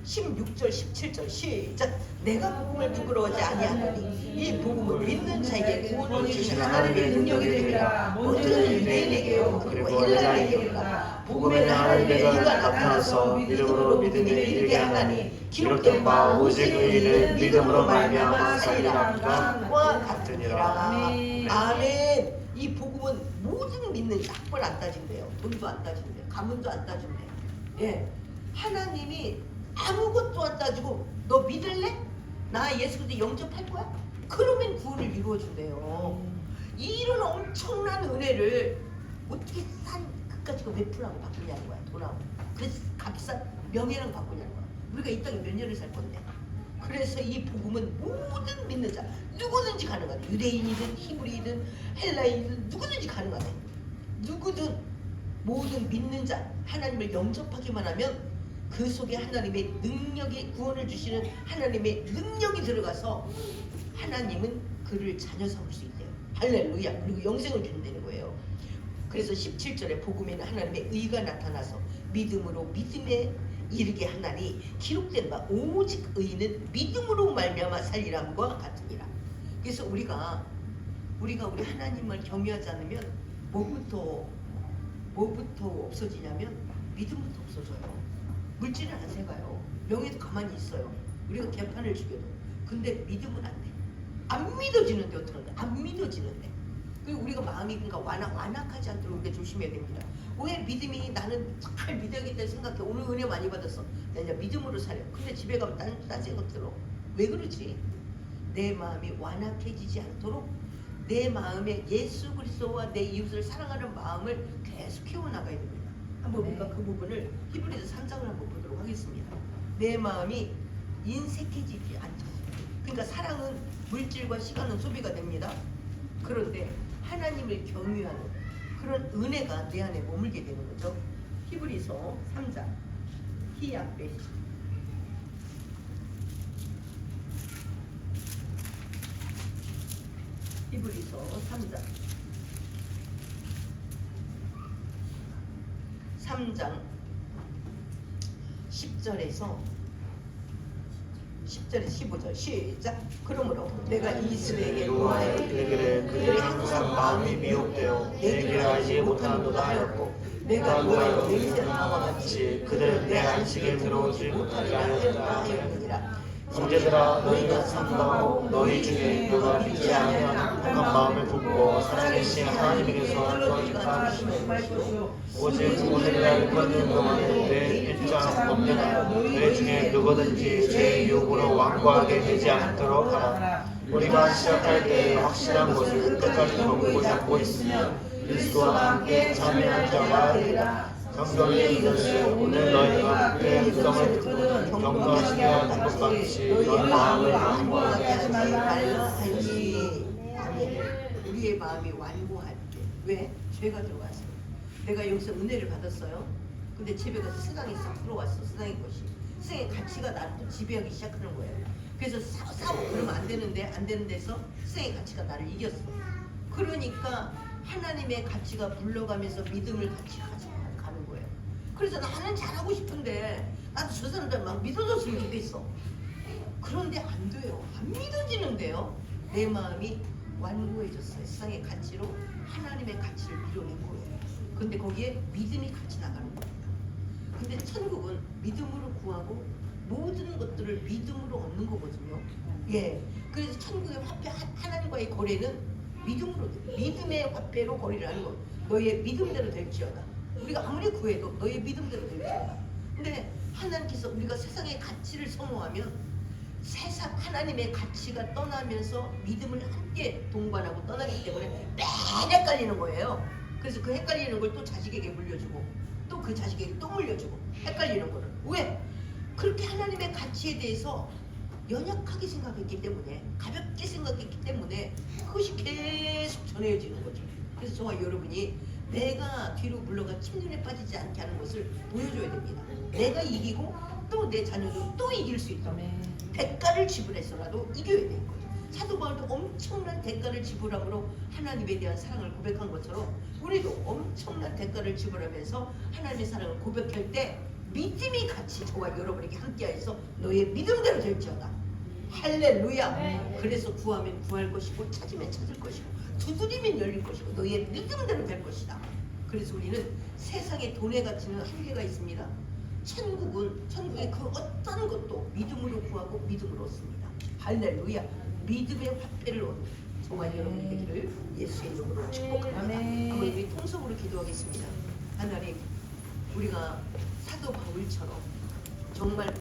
16절 17절 시작. 내가 복음을 부끄러워하지 아니하노니 이 복음을 믿는 자에게 구원을 주시는 하나님의 능력이 되리라. 모든 유대인에게요 그리고 헬라인에게로다. 복음에는 하나님의 의가 나타나서 믿음으로 믿음에 이르게 하나니 기록된 바 오직 의인은 믿음으로 말미암아 살리라와 같으니라. 아멘. 이 복음은 모든 믿는 자 학벌 안 따진대요. 돈도 안 따진대요. 가문도 안 따진대요. 하나님이 아무것도 안 따지고 너 믿을래? 나 예수 그리스도 영접할 거야? 그러면 구원을 이루어준대요. 이런 엄청난 은혜를 어떻게 산 그까지 베풀하고 바꾸냐는 거야. 돈하고 그래서 값싼 명예랑 바꾸냐는 거야. 우리가 이 땅에 몇 년을 살 건데. 그래서 이 복음은 모든 믿는 자 누구든지 가능하다. 유대인이든 히브리이든 헬라인이든 누구든지 가능하다. 누구든 모든 믿는 자 하나님을 영접하기만 하면 그 속에 하나님의 능력이 구원을 주시는 하나님의 능력이 들어가서 하나님은 그를 자녀 삼을 수 있대요. 할렐루야. 그리고 영생을 준다는 거예요. 그래서 17절에 복음에는 하나님의 의가 나타나서 믿음으로 믿음에 이르게 하나니 기록된 바 오직 의는 믿음으로 말미암아 살리람과 같으니라. 그래서 우리가 우리 하나님을 경외하지 않으면 뭐부터 없어지냐면 믿음부터 없어져요. 물질은 안 새가요. 명예도 가만히 있어요. 우리가 개판을 죽여도. 근데 믿음은 안 돼. 안 믿어지는데 어떡한가? 안 믿어지는데. 그리고 우리가 마음이 그러니까 완악하지 않도록 우리가 조심해야 됩니다. 왜 믿음이 나는 잘 믿어야겠다 생각해. 오늘 은혜 많이 받았어. 나 이제 믿음으로 살려. 근데 집에 가면 딴 생각 들어. 왜 그러지? 내 마음이 완악해지지 않도록 내 마음에 예수 그리스도와 내 이웃을 사랑하는 마음을 계속 키워나가야 됩니다. 한번 우리가 그 부분을 히브리서 3장을 한번 보도록 하겠습니다. 내 마음이 인색해지지 않죠. 그러니까 사랑은 물질과 시간은 소비가 됩니다. 그런데 하나님을 경유하는 그런 은혜가 내 안에 머물게 되는 거죠. 히브리서 3장 히야베 히브리서 3장 10절에서 15절 시작. 그러므로 내가 이스라엘에게 노하여 그들이 항상 마음이 미혹되어 내게 알지 못하는도다 하였고 내가 노하여 내게 바와 같이 그들은 내 안식에 들어오지 못하리라 하였느니라. 형제들아 너희가 삼가하고 너희 중에 누가 믿지 아니하는 독한 마음을 품고 살아계신 하나님에게서 떠나니까 오직 오늘날 걷는 동안에 내 일장 없느냐. 너희 중에 누구든지 제 유혹으로 완고하게 되지 않도록 하라. 우리가 시작할 때 확실한 것을 끝까지 머물고 잡고 있으면 그리스도와 함께 참여한 자가 되리라. 성경에 이르시되 오늘 너희가 그의 음성을 듣고 경건하시게 하는 것 같이 너희 마음을 완고하게 하지 말라 하니. 우리의 마음이 완고할 때 왜? 죄가 들어와서. 내가 여기서 은혜를 받았어요. 근데 집에 가서 세상이 싹 들어왔어. 세상의 것이. 세상의 가치가 나를 또 지배하기 시작하는 거예요. 그래서 싸우고 그러면 안 되는 데서 세상의 가치가 나를 이겼어. 그러니까 하나님의 가치가 불러가면서 믿음을 같이 가져가는 거예요. 그래서 나는 잘하고 싶은데 나도 저 사람들 막 믿어줬으면 좋겠어. 그런데 안 돼요. 안 믿어지는데요. 내 마음이 완고해졌어요. 세상의 가치로 하나님의 가치를 밀어낸 거예요. 근데 거기에 믿음이 같이 나가는 거예요. 근데 천국은 믿음으로 구하고 모든 것들을 믿음으로 얻는 거거든요. 예. 그래서 천국의 화폐 하나님과의 거래는 믿음으로 돼. 믿음의 화폐로 거래를 하는 거예요. 너의 믿음대로 될지어다. 우리가 아무리 구해도 너의 믿음대로 될지어다. 근데 하나님께서 우리가 세상의 가치를 선호하면 세상 하나님의 가치가 떠나면서 믿음을 함께 동반하고 떠나기 때문에 매일 헷갈리는 거예요. 그래서 그 헷갈리는 걸 또 자식에게 물려주고 또 그 자식에게 또 물려주고 헷갈리는 거를. 왜? 그렇게 하나님의 가치에 대해서 연약하게 생각했기 때문에 가볍게 생각했기 때문에 그것이 계속 전해지는 거죠. 그래서 저와 여러분이 내가 뒤로 물러가 침륜에 빠지지 않게 하는 것을 보여줘야 됩니다. 내가 이기고 또 내 자녀도 또 이길 수 있다. 대가를 지불해서라도 이겨야 되는 거죠. 사도 바울도 엄청난 대가를 지불함으로 하나님에 대한 사랑을 고백한 것처럼 우리도 엄청난 대가를 지불하면서 하나님의 사랑을 고백할 때 믿음이 같이 저와 여러분에게 함께하여서 너의 믿음대로 될지어다. 할렐루야. 그래서 구하면 구할 것이고 찾으면 찾을 것이고 두드리면 열릴 것이고 너의 믿음대로 될 것이다. 그래서 우리는 세상의 돈의 가치는 한계가 있습니다. 천국의 그 어떤 것도 믿음으로 구하고 믿음으로 얻습니다. 할렐루야. 믿음의 화폐를 얻는 저와 여러분이 되기를 예수의 이름으로 축복합니다. 한번 우리 통성으로 기도하겠습니다. 하나님, 우리가 사도 바울처럼 정말